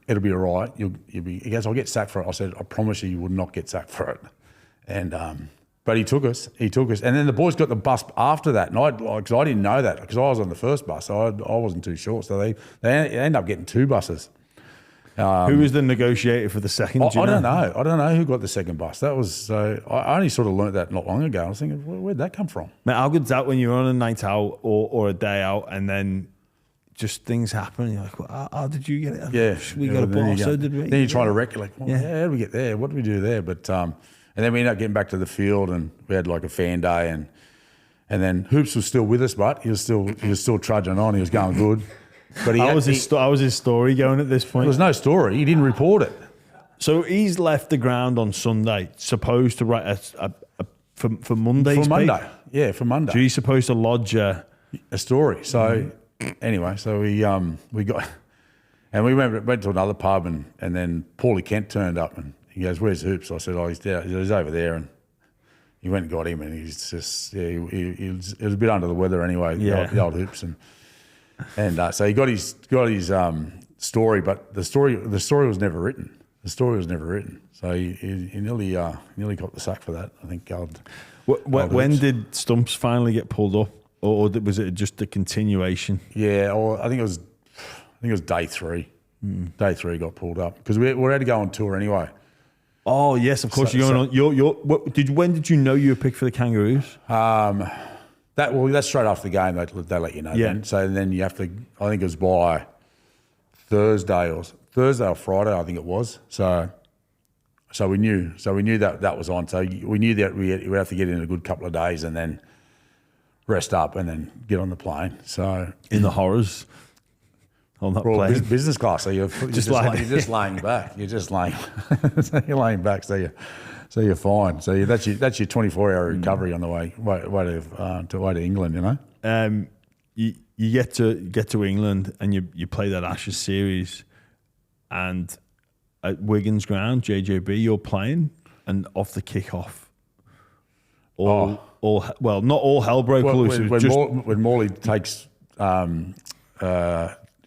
S2: "It'll be all right. You'll be." He goes, "I'll get sacked for it." I said, "I promise you would not get sacked for it." And but he took us, and then the boys got the bus after that, and because I didn't know that because I was on the first bus, so I wasn't too sure. So they ended up getting two buses.
S1: Who was the negotiator for the second?
S2: I don't know. I don't know who got the second bus. That was I only sort of learnt that not long ago. I was thinking, where'd that come from?
S1: Mate, how good's that when you're on a night out or a day out and then just things happen? You're like, well, how did you get it?
S2: Yeah,
S1: we got a bus. So did we?
S2: Then you try to recollect. Well, how did we get there? What did we do there? But and then we ended up getting back to the field and we had like a fan day and then Hoops was still with us, but he was still trudging on. He was going good. But how was
S1: his story going at this point?
S2: There was no story. He didn't report it.
S1: So he's left the ground on Sunday, supposed to write for Monday's
S2: For Monday, yeah, for Monday.
S1: So he's supposed to lodge a
S2: story. So anyway, so we got and we went to another pub and then Paulie Kent turned up and he goes, "Where's Hoops?" I said, "Oh, he's there. He's over there." And he went and got him and he's just he was a bit under the weather anyway. The old Hoops and so he got his story, but the story was never written. The story was never written. So he nearly got the sack for that. I think.
S1: When did Stumps finally get pulled up, or was it just a continuation?
S2: Yeah, or I think it was day 3. Day 3 got pulled up because we had to go on tour anyway.
S1: Oh yes, of course. When did you know you were picked for the Kangaroos?
S2: That's straight after the game. They let you know.
S1: Yeah.
S2: Then. So then you have to. I think it was by Thursday or Friday. I think it was. So we knew. So we knew that was on. So we knew that we would have to get in a good couple of days and then rest up and then get on the plane. So
S1: in the horrors on that plane,
S2: business class. So you're just laying back. You're just laying. So you're laying back. So you're fine. So that's your 24-hour recovery on the way to England.
S1: You get to England and you play that Ashes series, and at Wigan's ground, JJB, you're playing, and off the kickoff, not all hell broke loose.
S2: When Morley takes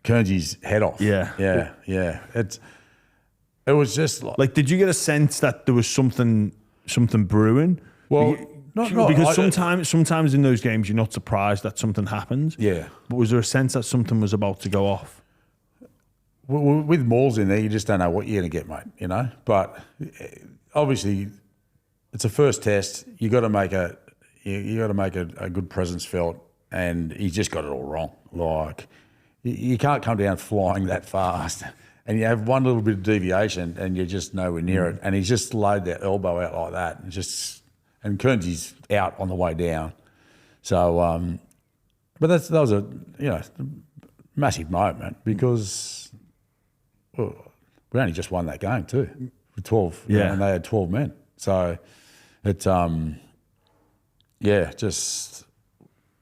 S2: Kearnsey's head off. Yeah. It was just
S1: like, did you get a sense that there was something brewing?
S2: Well,
S1: because sometimes in those games you're not surprised that something happens.
S2: Yeah.
S1: But was there a sense that something was about to go off?
S2: With Mauls in there, you just don't know what you're going to get, mate. But obviously, it's a first test. You got to make a good presence felt, and he just got it all wrong. Like you can't come down flying that fast and you have one little bit of deviation and you're just nowhere near it. And he's just laid that elbow out like that, and Kearnsey's out on the way down. So, but that was a massive moment because we only just won that game too, with 12. And they had 12 men. So it, just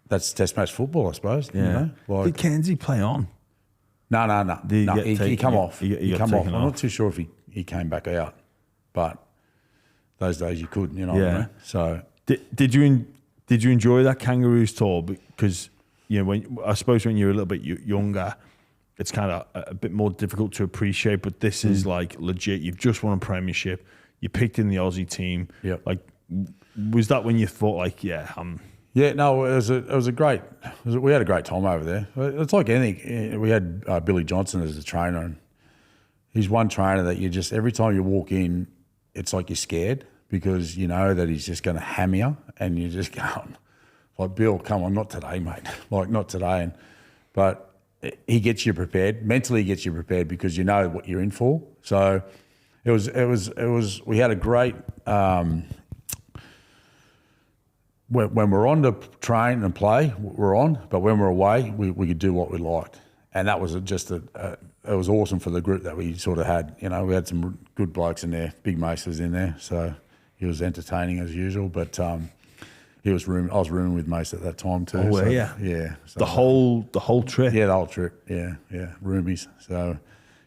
S2: that's Test match football, I suppose.
S1: Yeah. Did Kearnsey play on?
S2: No. He come off.
S1: He
S2: come off.
S1: taken
S2: I'm not too sure if he came back out, but those days you could, what I mean? So
S1: did you enjoy that Kangaroos tour? Because I suppose when you're a little bit younger, it's kind of a bit more difficult to appreciate. But this is like legit. You've just won a premiership. You picked in the Aussie team.
S2: Yep.
S1: Like, was that when you thought like,
S2: Yeah, no, it was a great. We had a great time over there. It's like anything. We had Billy Johnson as the trainer, and he's one trainer that you just every time you walk in, it's like you're scared because you know that he's just going to hammer you, and you're just going like, Bill, come on, not today, mate. Like not today, but he gets you prepared mentally. He gets you prepared because you know what you're in for. So it was. We had a great. When we're on to train and play, we're on. But when we're away, we could do what we liked, and that was just it was awesome for the group that we sort of had. We had some good blokes in there, big Maces in there, so he was entertaining as usual. But I was rooming with Mace at that time too.
S1: Oh,
S2: so,
S1: yeah.
S2: So,
S1: the whole trip.
S2: Yeah, the whole trip. Yeah, roomies. So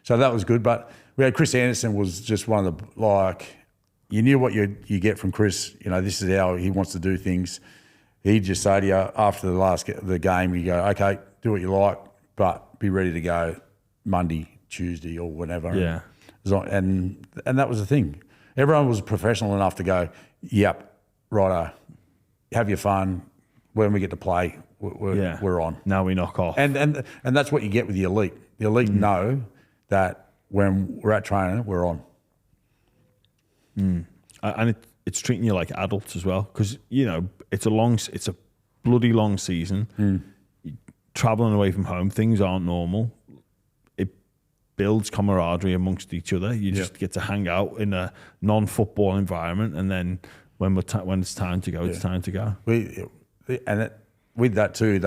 S2: that was good. But we had Chris Anderson was just one of the You knew what you get from Chris. This is how he wants to do things. He'd just say to you after the game, you go, okay, do what you like, but be ready to go Monday, Tuesday, or whenever.
S1: Yeah.
S2: And that was the thing. Everyone was professional enough to go, yep, righto, have your fun. When we get to play, we're on.
S1: Now we knock off.
S2: And that's what you get with the elite. The elite know that when we're at training, we're on.
S1: And it's treating you like adults as well, because it's a bloody long season. Traveling away from home, things aren't normal. It builds camaraderie amongst each other. You just get to hang out in a non-football environment, and then when it's time to go, it's time to go.
S2: With that too,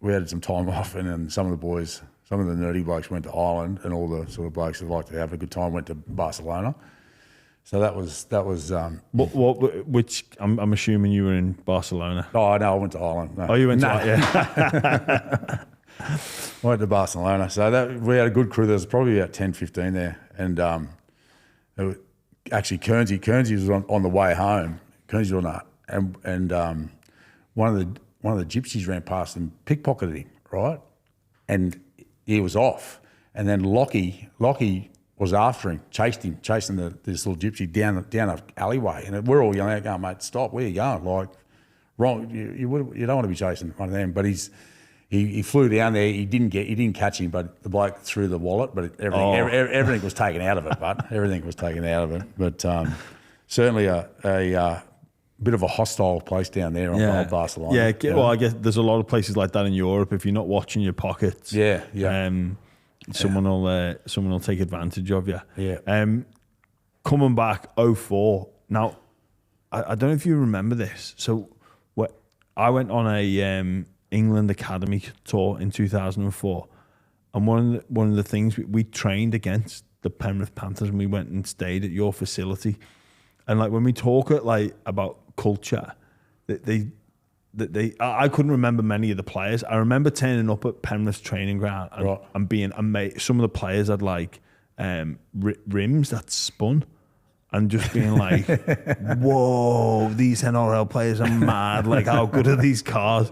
S2: we had some time off, and then some of the boys, some of the nerdy blokes went to Ireland, and all the sort of blokes that like to have a good time went to Barcelona. So that was.
S1: Which I'm assuming you were in Barcelona.
S2: Oh no, I went to Ireland. No.
S1: Oh, you went to
S2: I went to Barcelona. So we had a good crew. There was probably about 10, 15 there, and actually Kearnsey was on the way home. Kearnsey was on that, and one of the gypsies ran past and pickpocketed him, right, and he was off, and then Lockie was after him, chasing this little gypsy down an alleyway, and we're all yelling out, going, mate, stop! Where are you going? Like, wrong. You don't want to be chasing one of them. But he flew down there. He didn't catch him, but the bloke threw the wallet. But everything was taken out of it. Everything was taken out of it. But certainly a bit of a hostile place down there on Barcelona.
S1: Yeah. Well, I guess there's a lot of places like that in Europe. If you're not watching your pockets, someone will take advantage of you.
S2: Yeah.
S1: Coming back 2004. Now, I don't know if you remember this. So, I went on a England Academy tour in 2004, and one of the things we trained against the Penrith Panthers, and we went and stayed at your facility. And like when we talk about culture, I couldn't remember many of the players. I remember turning up at Penrith's training ground and being amazed. Some of the players had rims that spun, and just being like, "Whoa, these NRL players are mad! Like, how good are these cars?"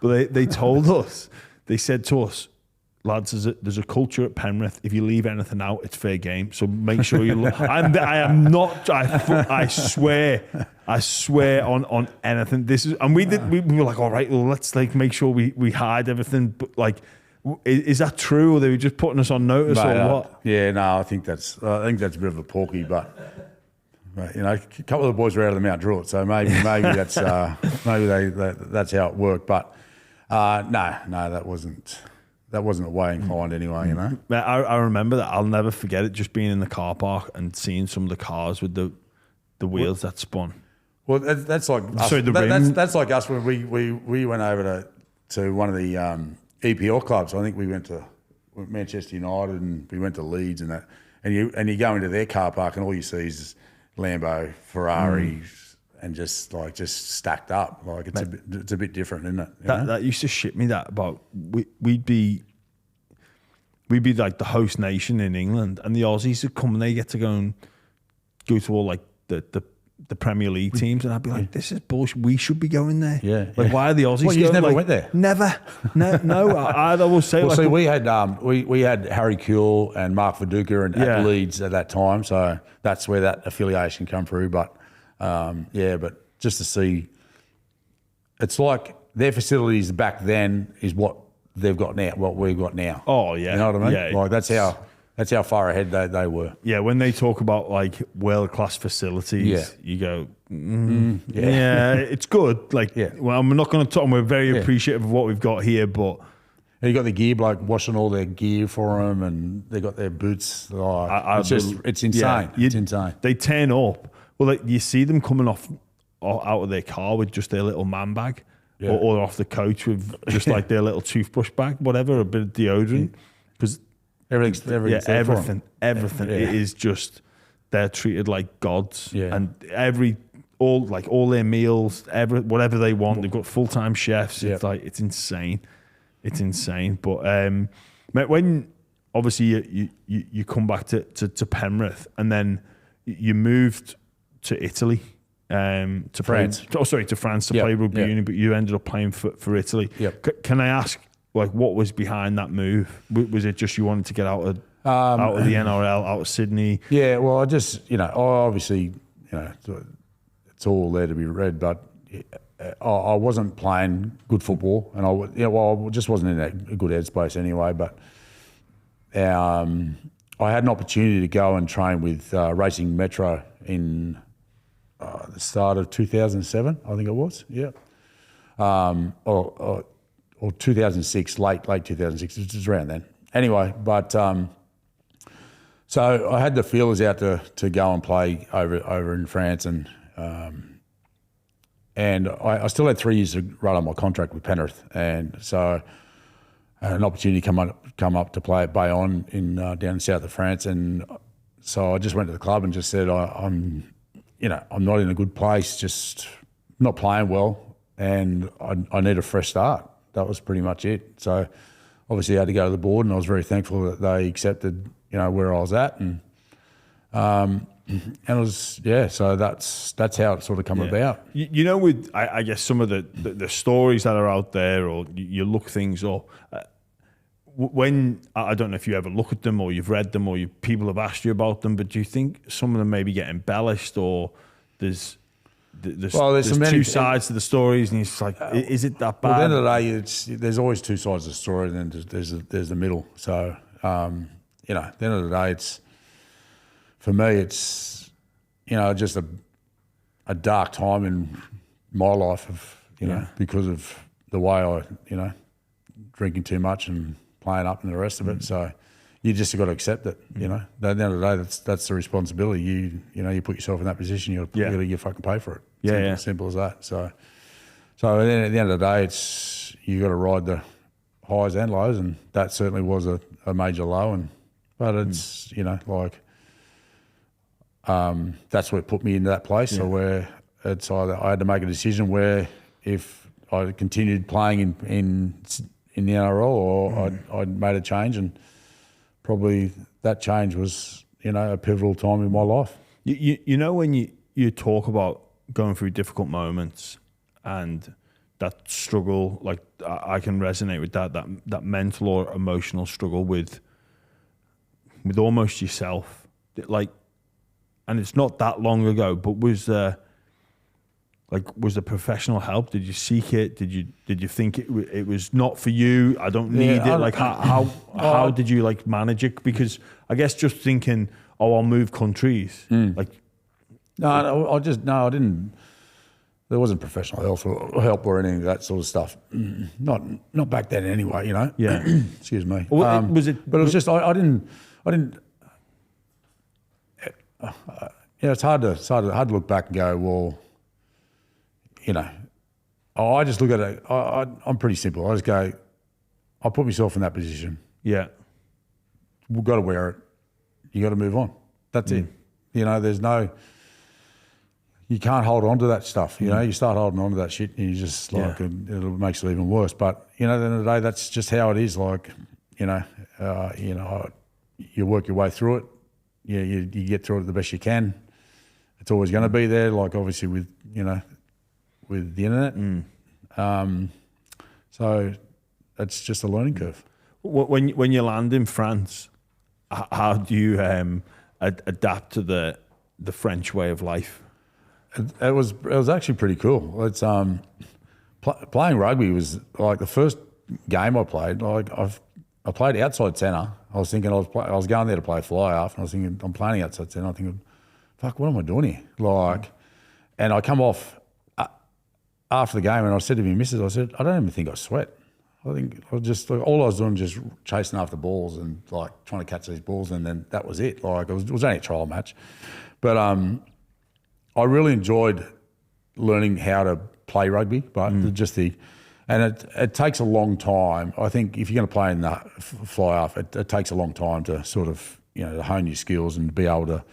S1: But they told us, they said to us, lads, there's a culture at Penrith. If you leave anything out, it's fair game. So make sure you look. I am not. I swear on anything. This is, and we were like, all right, well, let's make sure we hide everything. But is that true, or they were just putting us on notice, or what?
S2: Yeah, no, I think that's a bit of a porky, but a couple of the boys were out of the Mount Druitt, so maybe that's that's how it worked. But no, that wasn't away inclined anyway, you know.
S1: I remember that. I'll never forget it. Just being in the car park and seeing some of the cars with the wheels that spun.
S2: Well, that's like us.
S1: Sorry,
S2: That's like us when we went over to one of the EPL clubs. I think we went to Manchester United and we went to Leeds and that. And you go into their car park and all you see is Lambo, Ferraris, and just stacked up. Like it's a bit different, isn't it?
S1: That used to shit me that about we'd be like the host nation in England, and the Aussies would come and they get to go to all like the Premier League teams, and I'd be like, this is bullshit. We should be going there.
S2: Yeah.
S1: Like, why are the Aussies
S2: Well, you
S1: going?
S2: never
S1: like,
S2: went there?
S1: Never. No. I'd always say,
S2: Well,
S1: like,
S2: see, we had Harry Kuehl and Mark Viduka at Leeds at that time, so that's where that affiliation come through. But but just to see, it's like their facilities back then is what they've got now, what we've got now.
S1: Oh yeah,
S2: you know what I mean?
S1: Yeah,
S2: like that's how far ahead they were.
S1: Yeah, when they talk about like world class facilities, you go, it's good. Like, well, I'm not going to talk. We're very appreciative of what we've got here, but.
S2: And you got the gear bloke washing all their gear for them, and they got their boots. Like, it's insane. Yeah, it's insane.
S1: They turn up. Well, like, you see them coming off out of their car with just their little man bag, or off the coach with just like their little toothbrush bag, whatever, a bit of deodorant, because
S2: everything's
S1: everything. It is just they're treated like gods, and all their meals, whatever they want, they've got full time chefs. It's like it's insane. It's insane. But when obviously you come back to Penrith, and then you moved to Italy, to France. To France to play rugby union, but you ended up playing for Italy. Yep. Can I ask, like, what was behind that move? Was it just you wanted to get out of the NRL, out of Sydney? Yeah,
S2: well, I just, obviously, it's all there to be read, but I wasn't playing good football, and I just wasn't in a good headspace anyway. But I had an opportunity to go and train with Racing Metro in the start of 2007, I think it was. Yeah, or 2006, late 2006, which was around then. Anyway, but so I had the feelers out to go and play over in France, and I still had 3 years to run on my contract with Penrith, and so I had an opportunity come up to play at Bayonne down south of France, and so I just went to the club and just said I'm not in a good place, just not playing well, and I need a fresh start. That was pretty much it. So obviously I had to go to the board, and I was very thankful that they accepted where I was at, and it was so that's how it sort of come about.
S1: With I guess some of the stories that are out there, or you look things up. When I don't know if you ever look at them or you've read them or people have asked you about them, but do you think some of them maybe get embellished, or there's two sides to the stories, and it's like, is it that bad?
S2: Well, at the end of the day, there's always two sides of the story, and then there's the middle. So at the end of the day, it's for me, it's just a dark time in my life because of the way I drinking too much and playing up and the rest of it. So you just got to accept it. At the end of the day, that's the responsibility. You put yourself in that position. You got to get fucking pay for it. Simple as that. So then at the end of the day, it's you got to ride the highs and lows, and that certainly was a major low. But it's that's what put me into that place. So where it's either I had to make a decision where if I continued playing in the NRL, or I'd made a change, and probably that change was a pivotal time in my life.
S1: When you talk about going through difficult moments and that struggle, like I can resonate with that mental or emotional struggle with almost yourself, like, and it's not that long ago, but was there professional help? Did you seek it? Did you think it was not for you? I don't need it. Like how did you manage it? Because I guess just thinking, I'll move countries. I didn't.
S2: there wasn't professional help or anything of that sort of stuff. Not back then anyway, you know.
S1: Yeah.
S2: Excuse me.
S1: Well, was it?
S2: But it was just I didn't. It's hard to look back and go, well, you know. I just look at it. I'm pretty simple. I just go, I put myself in that position.
S1: Yeah.
S2: We've got to wear it. You got to move on. That's it. You know, there's no. You can't hold on to that stuff. You know, you start holding on to that shit, and you just like it makes it even worse. But you know, at the end of the day, that's just how it is. Like, you work your way through it. You get through it the best you can. It's always going to be there. Like obviously with with the internet. So it's just a learning curve.
S1: When you land in France, how do you adapt to the French way of life?
S2: It was actually pretty cool. It's playing rugby was like the first game I played. Like I played outside centre. I was thinking I was going there to play fly half, and I was thinking I'm playing outside centre. I'm thinking, fuck, what am I doing here? Like, and I come off after the game, and I said to my missus, I said, I don't even think I sweat. I think I was just all I was doing just chasing after balls and like trying to catch these balls, and then that was it. Like it was only a trial match, but I really enjoyed learning how to play rugby. But it takes a long time. I think if you're going to play in the fly half, it takes a long time to sort of to hone your skills and be able to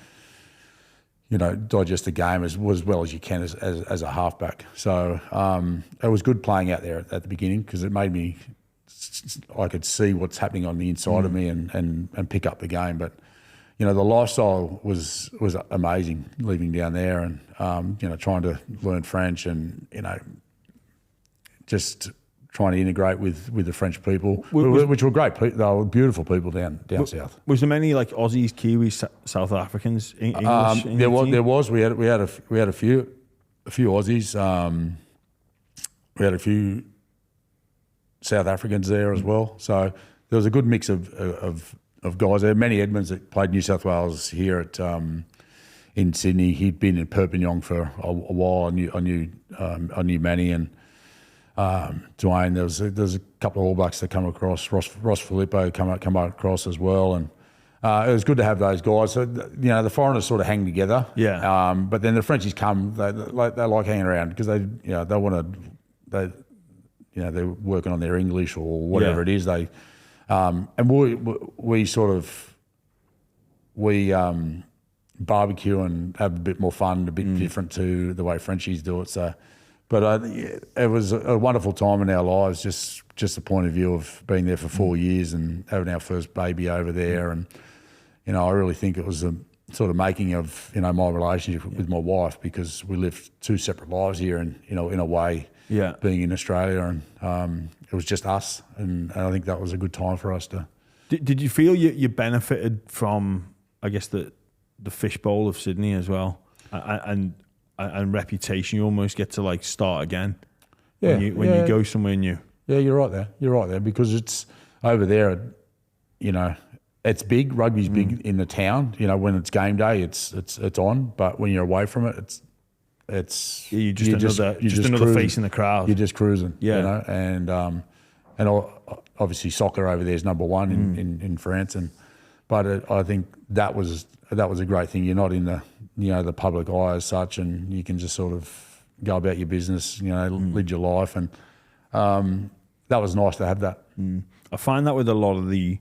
S2: digest the game as well as you can as a halfback. So it was good playing out there at the beginning because it made me, I could see what's happening on the inside of me and pick up the game. But, the lifestyle was amazing living down there and, trying to learn French and, just trying to integrate with the French people, which were great people. They were beautiful people down south.
S1: Was there many like Aussies, Kiwis, South Africans, English?
S2: There was. We had a few Aussies. We had a few South Africans there as well. So there was a good mix of guys there. Manny Edmonds that played New South Wales here at in Sydney. He'd been in Perpignan for a while. I knew Manny and. Dwayne, there was a couple of All Blacks that come across. Ross Filippo come across as well, and it was good to have those guys. So the foreigners sort of hang together.
S1: Yeah.
S2: But then the Frenchies come. They like hanging around because they want to. They're working on their English or whatever it is. They and we barbecue and have a bit more fun, a bit different to the way Frenchies do it. So. But it was a wonderful time in our lives, just the point of view of being there for 4 years and having our first baby over there. And, I really think it was a sort of making of, my relationship with my wife because we lived two separate lives here and, in a way, being in Australia. And it was just us. And I think that was a good time for us to.
S1: Did you feel you benefited from, I guess, the fishbowl of Sydney as well? And reputation, you almost get to like start again when you go somewhere new.
S2: Yeah, you're right there because it's over there. It's big. Rugby's big in the town. When it's game day, it's on. But when you're away from it, it's
S1: you're just another face in the crowd.
S2: You're just cruising.
S1: Yeah,
S2: and obviously soccer over there is number one in France. But I think that was a great thing. You're not in the public eye as such, and you can just sort of go about your business, lead your life, and that was nice to have that.
S1: I find that with a lot of the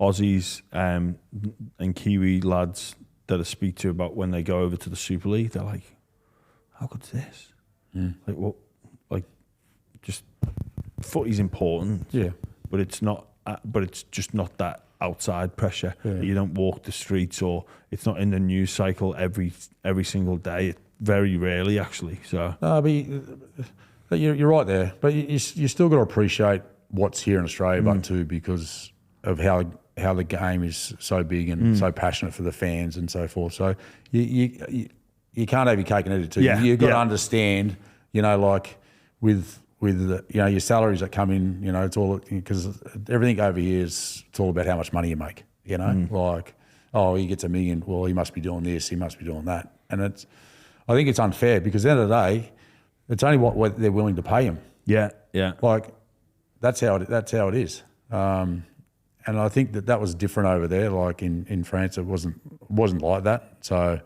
S1: Aussies and Kiwi lads that I speak to about when they go over to the Super League, they're like, "How good's this? Like what? Like just footy's important, but it's not. But it's just not that." Outside pressure. You don't walk the streets, or it's not in the news cycle every single day. Very rarely, actually. So,
S2: but you're right there. But you still got to appreciate what's here in Australia, but too because of how the game is so big and so passionate for the fans and so forth. So you can't have your cake and eat it too. You've got to understand. Like with your salaries that come in, it's all because everything over here it's all about how much money you make. Like, oh, he gets $1 million. Well, he must be doing this. He must be doing that. And I think it's unfair because at the end of the day, It's only what they're willing to pay him.
S1: Yeah, yeah.
S2: Like that's how it is. And I think that was different over there. Like in France, it wasn't like that. So,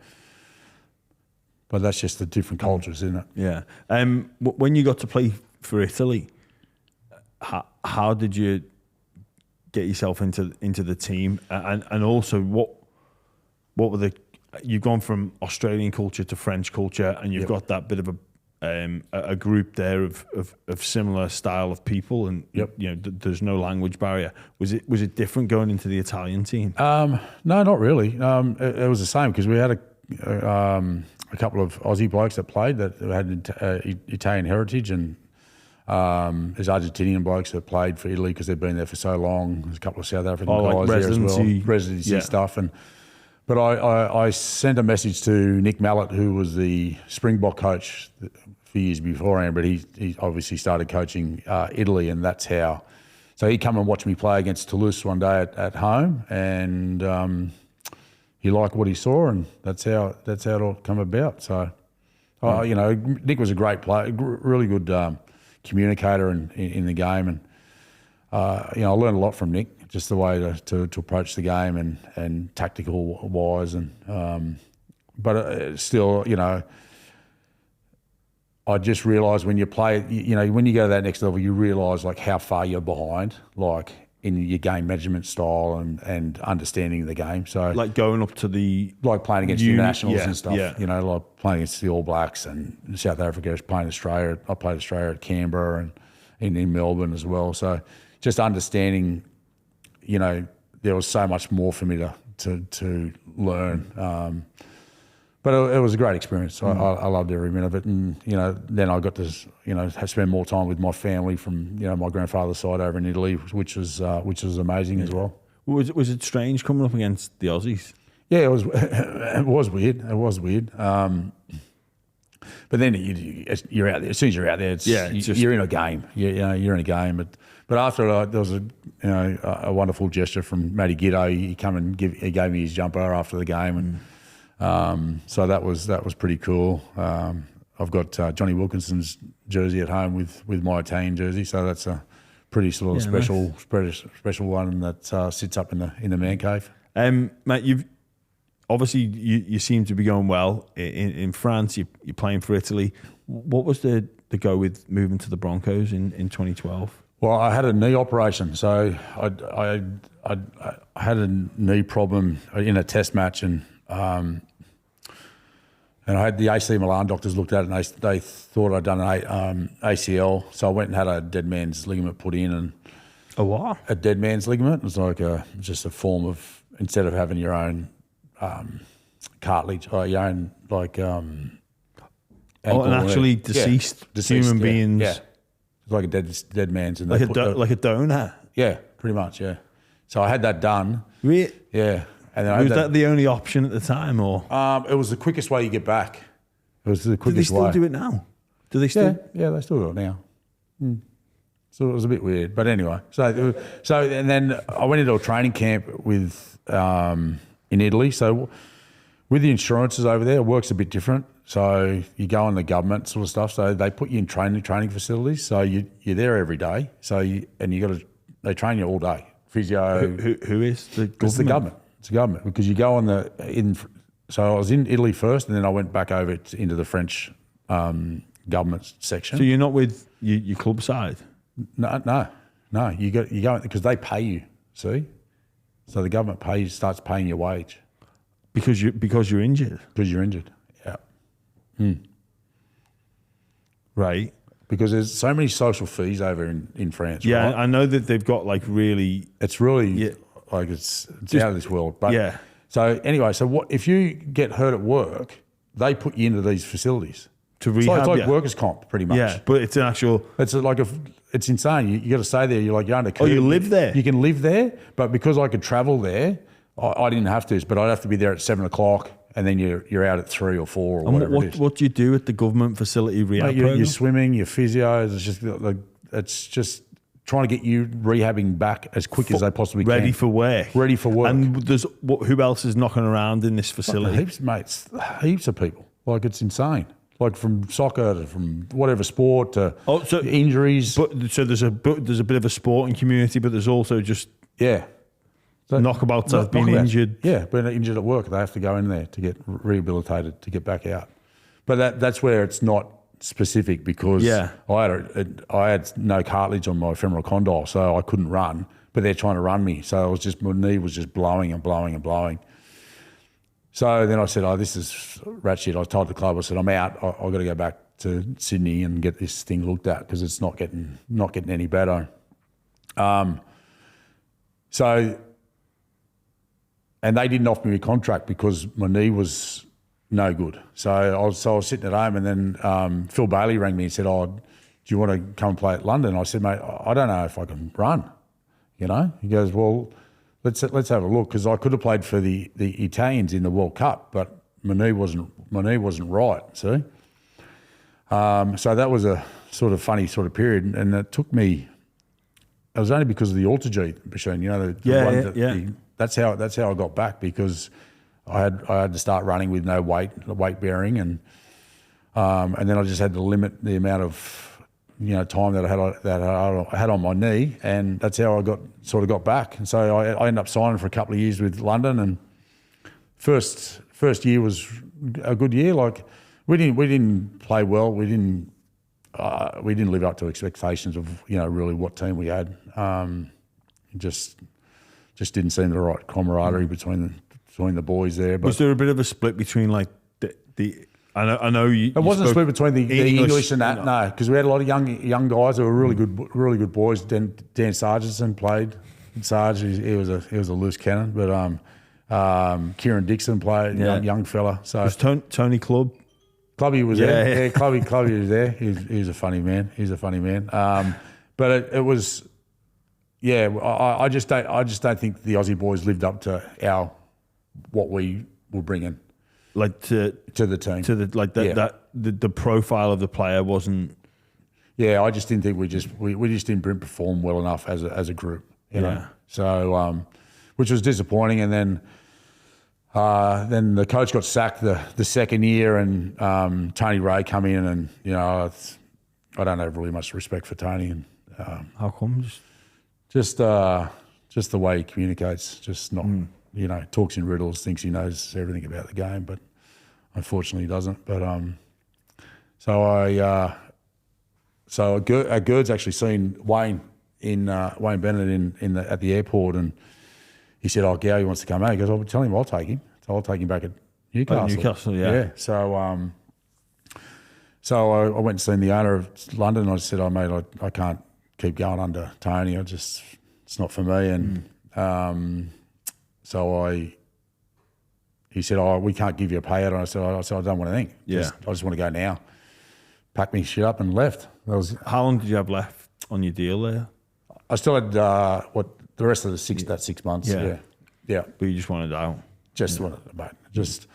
S2: but that's just the different cultures, isn't it?
S1: Yeah. When you got to play for Italy, how did you get yourself into the team? And also, what were you've gone from Australian culture to French culture, and you've got that bit of a group there of similar style of people, and there's no language barrier. Was it different going into the Italian team?
S2: No, not really. It was the same because we had a couple of Aussie blokes that played that had Italian heritage, and there's Argentinian blokes that played for Italy because they've been there for so long. There's a couple of South African guys there as well, residency stuff. But I sent a message to Nick Mallett, who was the Springbok coach a few years beforehand, but he obviously started coaching Italy, and that's how. So he come and watch me play against Toulouse one day at home, and he liked what he saw, and that's how it all come about. So, Nick was a great player, really good communicator in the game, and I learned a lot from Nick. Just the way to approach the game and tactical wise, and but still, I just realised when you play, when you go to that next level, you realise like how far you're behind, like in your game management style and understanding the game. So
S1: like going up to like
S2: playing against internationals and stuff, like playing against the All Blacks and South Africa, playing Australia. I played Australia at Canberra and in Melbourne as well. So just understanding. There was so much more for me to learn, but it was a great experience. I loved every minute of it, and then I got to spend more time with my family from my grandfather's side over in Italy, which was amazing as well.
S1: Was it strange coming up against the Aussies?
S2: Yeah, it was. It was weird. It was weird. But then you're out there. As soon as you're out there, you're in a game. You're in a game. But after there was a wonderful gesture from Matty Giddo. He come and he gave me his jumper after the game, and so that was pretty cool. I've got Johnny Wilkinson's jersey at home with my Italian jersey, so that's a pretty sort of special one that sits up in the man cave.
S1: Matt, you seem to be going well in France. You're playing for Italy. What was the go with moving to the Broncos in 2012?
S2: Well, I had a knee operation, so I had a knee problem in a test match, and I had the AC Milan doctors looked at it, and they thought I'd done an ACL, so I went and had a dead man's ligament put in. And
S1: a what?
S2: A dead man's ligament. It was like just a form of, instead of having your own cartilage or your own
S1: and actually deceased human beings.
S2: Yeah. It's like a dead man's. And
S1: like a donor?
S2: Yeah, pretty much, yeah. So I had that done.
S1: Really?
S2: Yeah. And then
S1: was that the only option at the time, or?
S2: It was the quickest way you get back. It was the quickest way.
S1: Do they still do it now? Do they still?
S2: Yeah, they still do it now. So it was a bit weird. But anyway, so and then I went into a training camp with in Italy. So with the insurances over there, it works a bit different. So you go on the government sort of stuff. So they put you in training facilities. So you're there every day. So they train you all day. Physio.
S1: Who is the government?
S2: It's the government. It's the government because you go on So I was in Italy first, and then I went back over into the French government section.
S1: So you're not with your club side?
S2: No. You go because they pay you. See, so the government starts paying your wage
S1: because you're injured.
S2: Because you're injured. Yeah.
S1: Right.
S2: Because there's so many social fees over in France.
S1: Yeah,
S2: right?
S1: I know that they've got like really.
S2: It's really like it's out of this world. But
S1: yeah.
S2: So anyway, what if you get hurt at work? They put you into these facilities
S1: to rehab.
S2: It's like workers' comp, pretty much.
S1: Yeah, but it's an actual.
S2: It's insane. You got to stay there. You're under.
S1: Oh, you live there.
S2: You can live there, but because I could travel there, I didn't have to. But I'd have to be there at 7:00, and then you're out at 3 or 4 or whatever it is.
S1: What do you do at the government facility rehab program?
S2: You're swimming, you're physio. It's just trying to get you rehabbing back as quick as they possibly can.
S1: Ready for work. And
S2: who
S1: else is knocking around in this facility?
S2: Heaps, mates. Heaps of people. Like, it's insane. like from soccer to from whatever sport to
S1: so
S2: injuries.
S1: But so there's a bit of a sporting community, but there's also just
S2: So
S1: knockabouts have been injured.
S2: Yeah, been injured at work. They have to go in there to get rehabilitated to get back out. But that's where it's not specific because I had no cartilage on my femoral condyle, so I couldn't run. But they're trying to run me, so my knee was just blowing and blowing and blowing. So then I said, "Oh, this is rat shit." I told the club, I said, "I'm out. I've got to go back to Sydney and get this thing looked at because it's not getting any better." And they didn't offer me a contract because my knee was no good. So I was sitting at home, and then Phil Bailey rang me and said, "Oh, do you want to come and play at London?" I said, "Mate, I don't know if I can run." You know, he goes, "Well, let's have a look," because I could have played for the Italians in the World Cup, but my knee wasn't right. See, so that was a sort of funny sort of period, and it took me. It was only because of the AutoG machine, you know, that's how I got back because I had to start running with no weight bearing, and then I just had to limit the amount of time that I had on my knee, and that's how I got back. And so I ended up signing for a couple of years with London, and first year was a good year. Like we didn't play well, we didn't live up to expectations of really what team we had. Just didn't seem the right camaraderie between the boys there. But
S1: was there a bit of a split between like the I know you.
S2: It wasn't a split between the English and that, no, because we had a lot of young guys who were really good boys. Dan Sargentson played. Sarge, he was a loose cannon, but Kieran Dixon played, young fella. So
S1: was Tony
S2: Clubby was there. Yeah, Clubby was there. He was a funny man. But it was. Yeah, I just don't think the Aussie boys lived up to what we were bringing,
S1: like to
S2: the team,
S1: that the profile of the player wasn't.
S2: Yeah, I just didn't think we just didn't perform well enough as a group, you know. So, which was disappointing, and then the coach got sacked the second year, and Tony Ray come in, and I don't have really much respect for Tony, and
S1: how come?
S2: Just the way he communicates, just not, talks in riddles, thinks he knows everything about the game, but unfortunately he doesn't. But so Gerd's actually seen Wayne Bennett at the airport, and he said, "Oh, Gowie wants to come out." He goes, "I'll tell him I'll take him. So I'll take him back at Newcastle."
S1: Newcastle, yeah.
S2: So I went and seen the owner of London, and I said, "Oh, mate, I can't keep going under Tony. It's not for me." And he said, "Oh, we can't give you a payout." And I said, "I don't want to think.
S1: Yeah.
S2: I just want to go now." Packed me shit up and left.
S1: How long did you have left on your deal there?
S2: I still had the rest of the 6 months. Yeah.
S1: But you just wanted out.
S2: Just wanted, mate. It just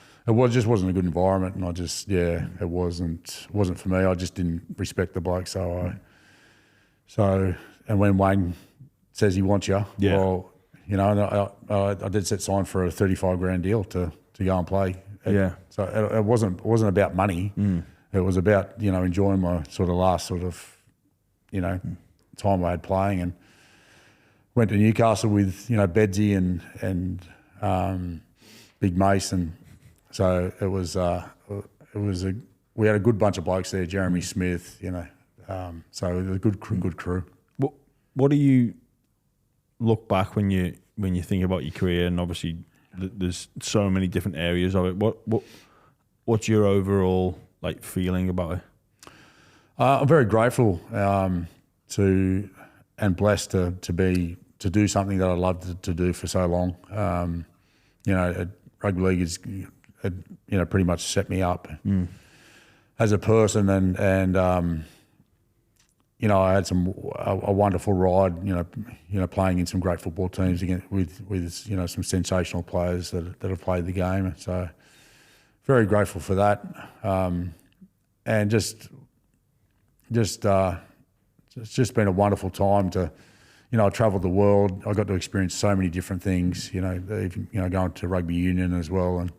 S2: wasn't a good environment, and it wasn't for me. I just didn't respect the bloke, and when Wayne says he wants you, well, I did set sign for a $35,000 deal to go and play. So it wasn't about money. It was about enjoying my sort of last time I had playing, and went to Newcastle with Bedsy and Big Mace, and so it was we had a good bunch of blokes there. Jeremy Smith, so it was a good crew.
S1: What do you look back when you think about your career, and obviously there's so many different areas of it. What's your overall feeling about it?
S2: I'm very grateful and blessed to do something that I loved to do for so long. Rugby league is pretty much set me up as a person, and I had a wonderful ride, playing in some great football teams with some sensational players that have played the game. So very grateful for that, and just it's just been a wonderful time to, I travelled the world. I got to experience so many different things, even, going to rugby union as well, and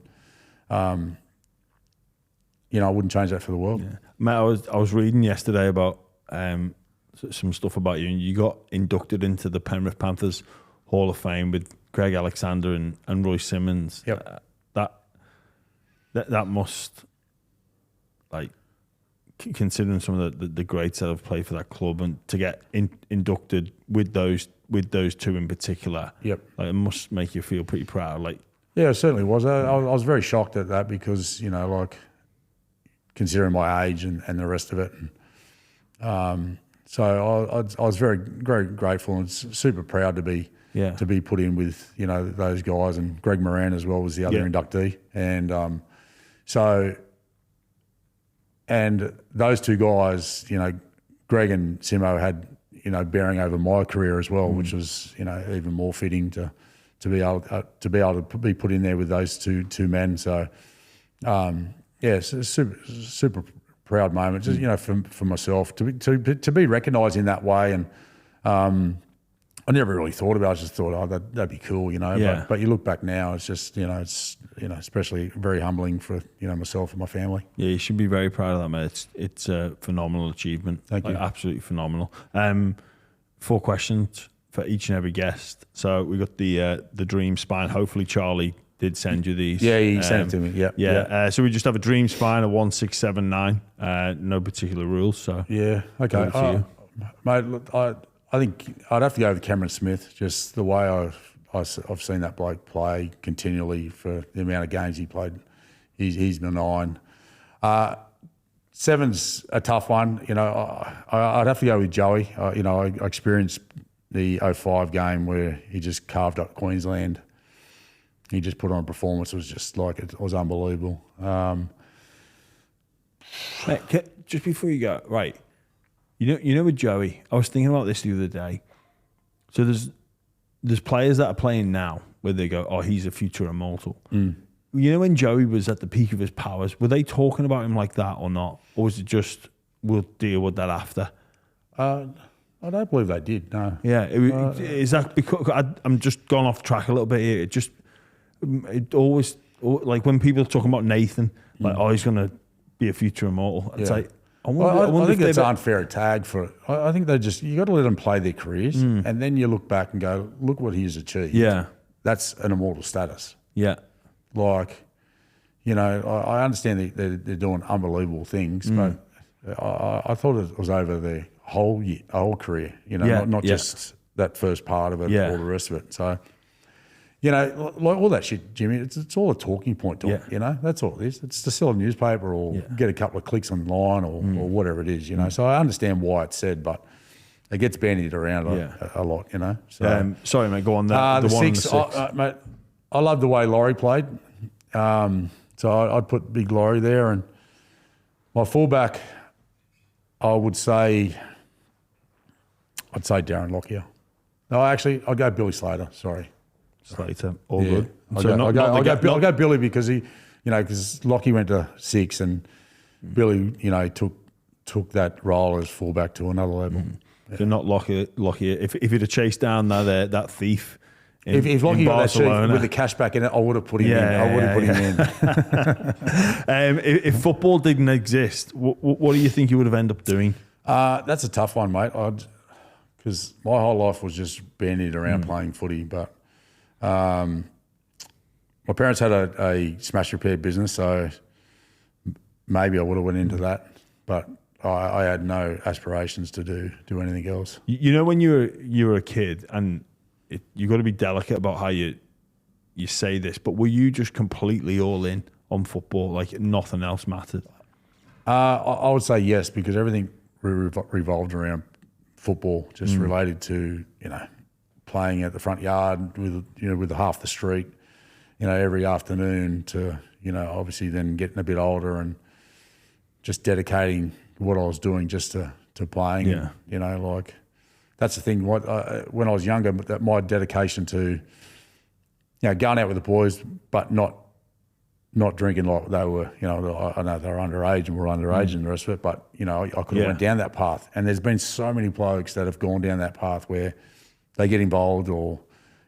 S2: I wouldn't change that for the world.
S1: Yeah. Mate, I was reading yesterday about some stuff about you, and you got inducted into the Penrith Panthers Hall of Fame with Greg Alexander and Roy Simmons.
S2: Yep.
S1: That must, like, considering some of the greats that have played for that club, and to get inducted with those two in particular.
S2: Yep.
S1: Like, it must make you feel pretty proud. Like,
S2: yeah, it certainly was. I was very shocked at that because, like, considering my age and the rest of it. So I was very, very grateful and super proud to be put in with, those guys, and Greg Moran as well was the other inductee. And and those two guys, Greg and Simo had, bearing over my career as well, which was, even more fitting to be able to be put in there with those two men. So, it's a super proud moment, just, for myself to be recognised in that way. And I never really thought about it. I just thought, that'd be cool,
S1: Yeah.
S2: But you look back now, it's just, it's especially very humbling for, myself and my family.
S1: yeah, you should be very proud of that, mate. It's a phenomenal achievement.
S2: Thank you.
S1: Absolutely phenomenal. 4 questions for each and every guest. So we got the dream spine. Hopefully Charlie did send you these.
S2: Yeah, he sent it to me. Yeah.
S1: Yeah. So we just have a dream spine, a 1, 6, 7, 9. No particular rules. So
S2: yeah. Okay.
S1: Over to you.
S2: Mate, look, I think I'd have to go with Cameron Smith. Just the way I've seen that bloke play continually for the amount of games he played. He's been 9. 7's a tough one. I'd have to go with Joey. I experienced the 05 game where he just carved up Queensland. He just put on a performance. It was just like, it was unbelievable.
S1: Mate, just before you go, right? You know with Joey, I was thinking about this the other day. So there's players that are playing now where they go, oh, he's a future immortal. You know, when Joey was at the peak of his powers, were they talking about him like that or not? Or was it just, we'll deal with that after?
S2: I don't believe they did, no.
S1: Yeah. Is that because, I'm just gone off track a little bit here. It always, like when people are talking about Nathan, like, oh, he's going to be a future immortal. It's like, I
S2: think it's unfair tag for it. I think you got to let them play their careers, and then you look back and go, look what he's achieved.
S1: Yeah.
S2: That's an immortal status.
S1: Yeah.
S2: Like, I understand they're doing unbelievable things, but I thought it was over their whole career, not just that first part of it, all the rest of it. So, like all that shit, Jimmy, it's all a talking point, that's all it is. It's to sell a newspaper or get a couple of clicks online or whatever it is, So I understand why it's said, but it gets bandied around a lot, So,
S1: sorry, mate, go on. The 1 and the 6.
S2: Mate, I love the way Laurie played. So I'd put big Laurie there. And my fullback, I'd say Darren Lockyer. No, actually, I'll go Billy Slater, sorry.
S1: Slater, all good.
S2: I'll go Billy because because Lockie went to 6 and Billy, took that role as fullback to another level.
S1: So not Lockyer. If he'd have chased down that thief.
S2: If Lockie got that sheet with the cash back in it, I would have put him in. I would have put him in.
S1: If football didn't exist, what do you think you would have ended up doing?
S2: That's a tough one, mate. Because my whole life was just bandied around playing footy. But my parents had a smash repair business, so maybe I would have went into that. But I had no aspirations to do anything else.
S1: When you were a kid, and you got to be delicate about how you say this, but were you just completely all in on football, like nothing else mattered?
S2: I would say yes, because everything revolved around football, just related to playing at the front yard with half the street, every afternoon to obviously then getting a bit older and just dedicating what I was doing just to playing.
S1: Yeah.
S2: Like that's the thing. When I was younger, that my dedication to going out with the boys, but not drinking like they were. I know they were underage and we're underage and the rest of it, but I could have went down that path. And there's been so many blokes that have gone down that path where they get involved or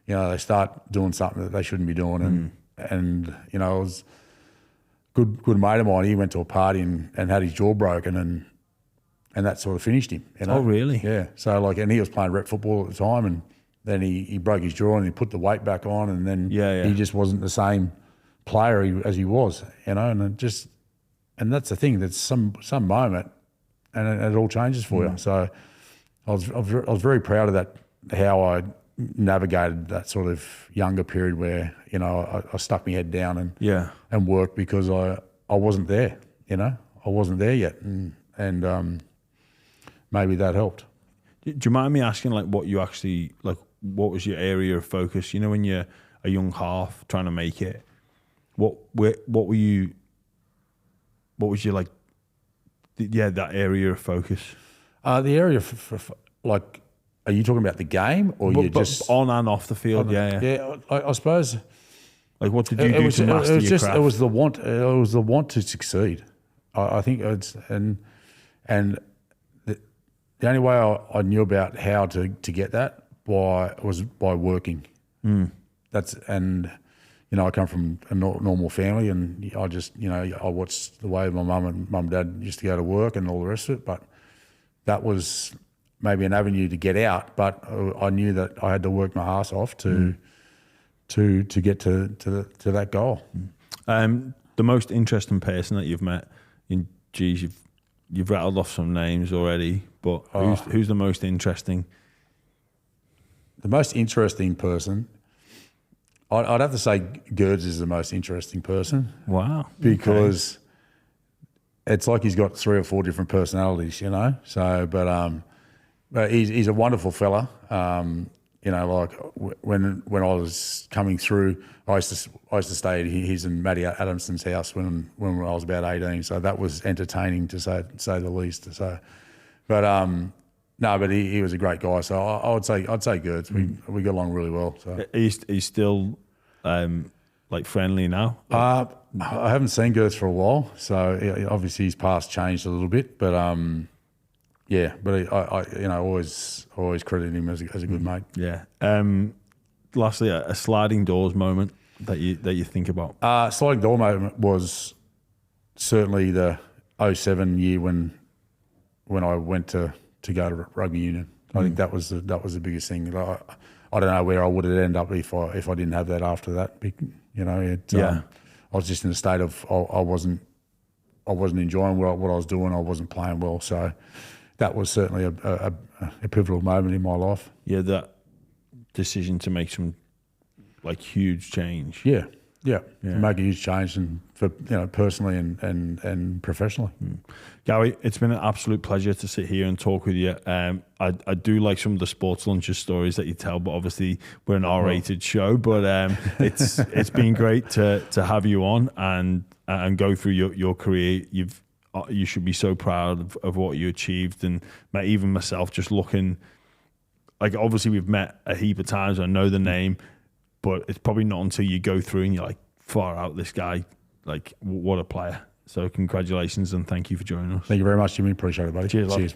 S2: they start doing something that they shouldn't be doing. And I was good mate of mine, he went to a party and had his jaw broken, and that sort of finished him. You know?
S1: Oh, really?
S2: Yeah. So like, and he was playing rep football at the time, and then he broke his jaw and he put the weight back on, and then he just wasn't the same player as he was. You know, and that's the thing. That's some moment, and it all changes for you. So I was very proud of that, how I navigated that sort of younger period where, you know, I stuck my head down and worked, because I wasn't there, you know, I wasn't there yet, and maybe that helped.
S1: Do you mind me asking, like, what you actually, like, what was your area of focus? You know, when you're a young half trying to make it, what was your, like, that area of focus?
S2: The area for like, are you talking about the game, or you just
S1: on and off the field?
S2: Yeah. I suppose.
S1: Like, what did you do to master your craft?
S2: It was the want. It was the want to succeed. I think it's and the only way I knew about how to get that was by working. That's, and you know, I come from a normal family, and I just, you know, I watched the way my mum and dad used to go to work and all the rest of it. But that was maybe an avenue to get out. But I knew that I had to work my ass off to get to that goal.
S1: The most interesting person that you've met, you've rattled off some names already, but who's the most interesting?
S2: The most interesting person, I'd have to say Gerds is the most interesting person.
S1: Wow.
S2: Because it's like he's got 3 or 4 different personalities, you know. So, but he's a wonderful fella. You know, like when I was coming through, I used to stay at his and Matty Adamson's house when I was about 18. So that was entertaining, to say the least. So, but no, but he was a great guy. So I'd say Gerds. We got along really well. So
S1: he's still like friendly now.
S2: I haven't seen Gerds for a while, so obviously his past changed a little bit. But yeah, but I you know, always credit him as a good mate.
S1: Yeah. Lastly, a sliding doors moment that you think about.
S2: Sliding door moment was certainly the 07 year when I went to go to rugby union. I think that was the biggest thing. I don't know where I would have ended up if I didn't have that after that. You know, I was just in a state of I wasn't enjoying what I was doing. I wasn't playing well. So that was certainly a pivotal moment in my life.
S1: Yeah, that decision to make some like huge change.
S2: Yeah. Make a huge change, and for, you know, personally and professionally.
S1: Gowie, it's been an absolute pleasure to sit here and talk with you. I do like some of the sports lunches stories that you tell, but obviously we're an R-rated show. But it's been great to have you on and go through your career. You should be so proud of what you achieved, and even myself, just looking, like, obviously we've met a heap of times. I know the name. But it's probably not until you go through and you're like, far out, this guy, like, what a player. So congratulations and thank you for joining us.
S2: Thank you very much, Jimmy. Appreciate it, buddy.
S1: Cheers,
S2: mate.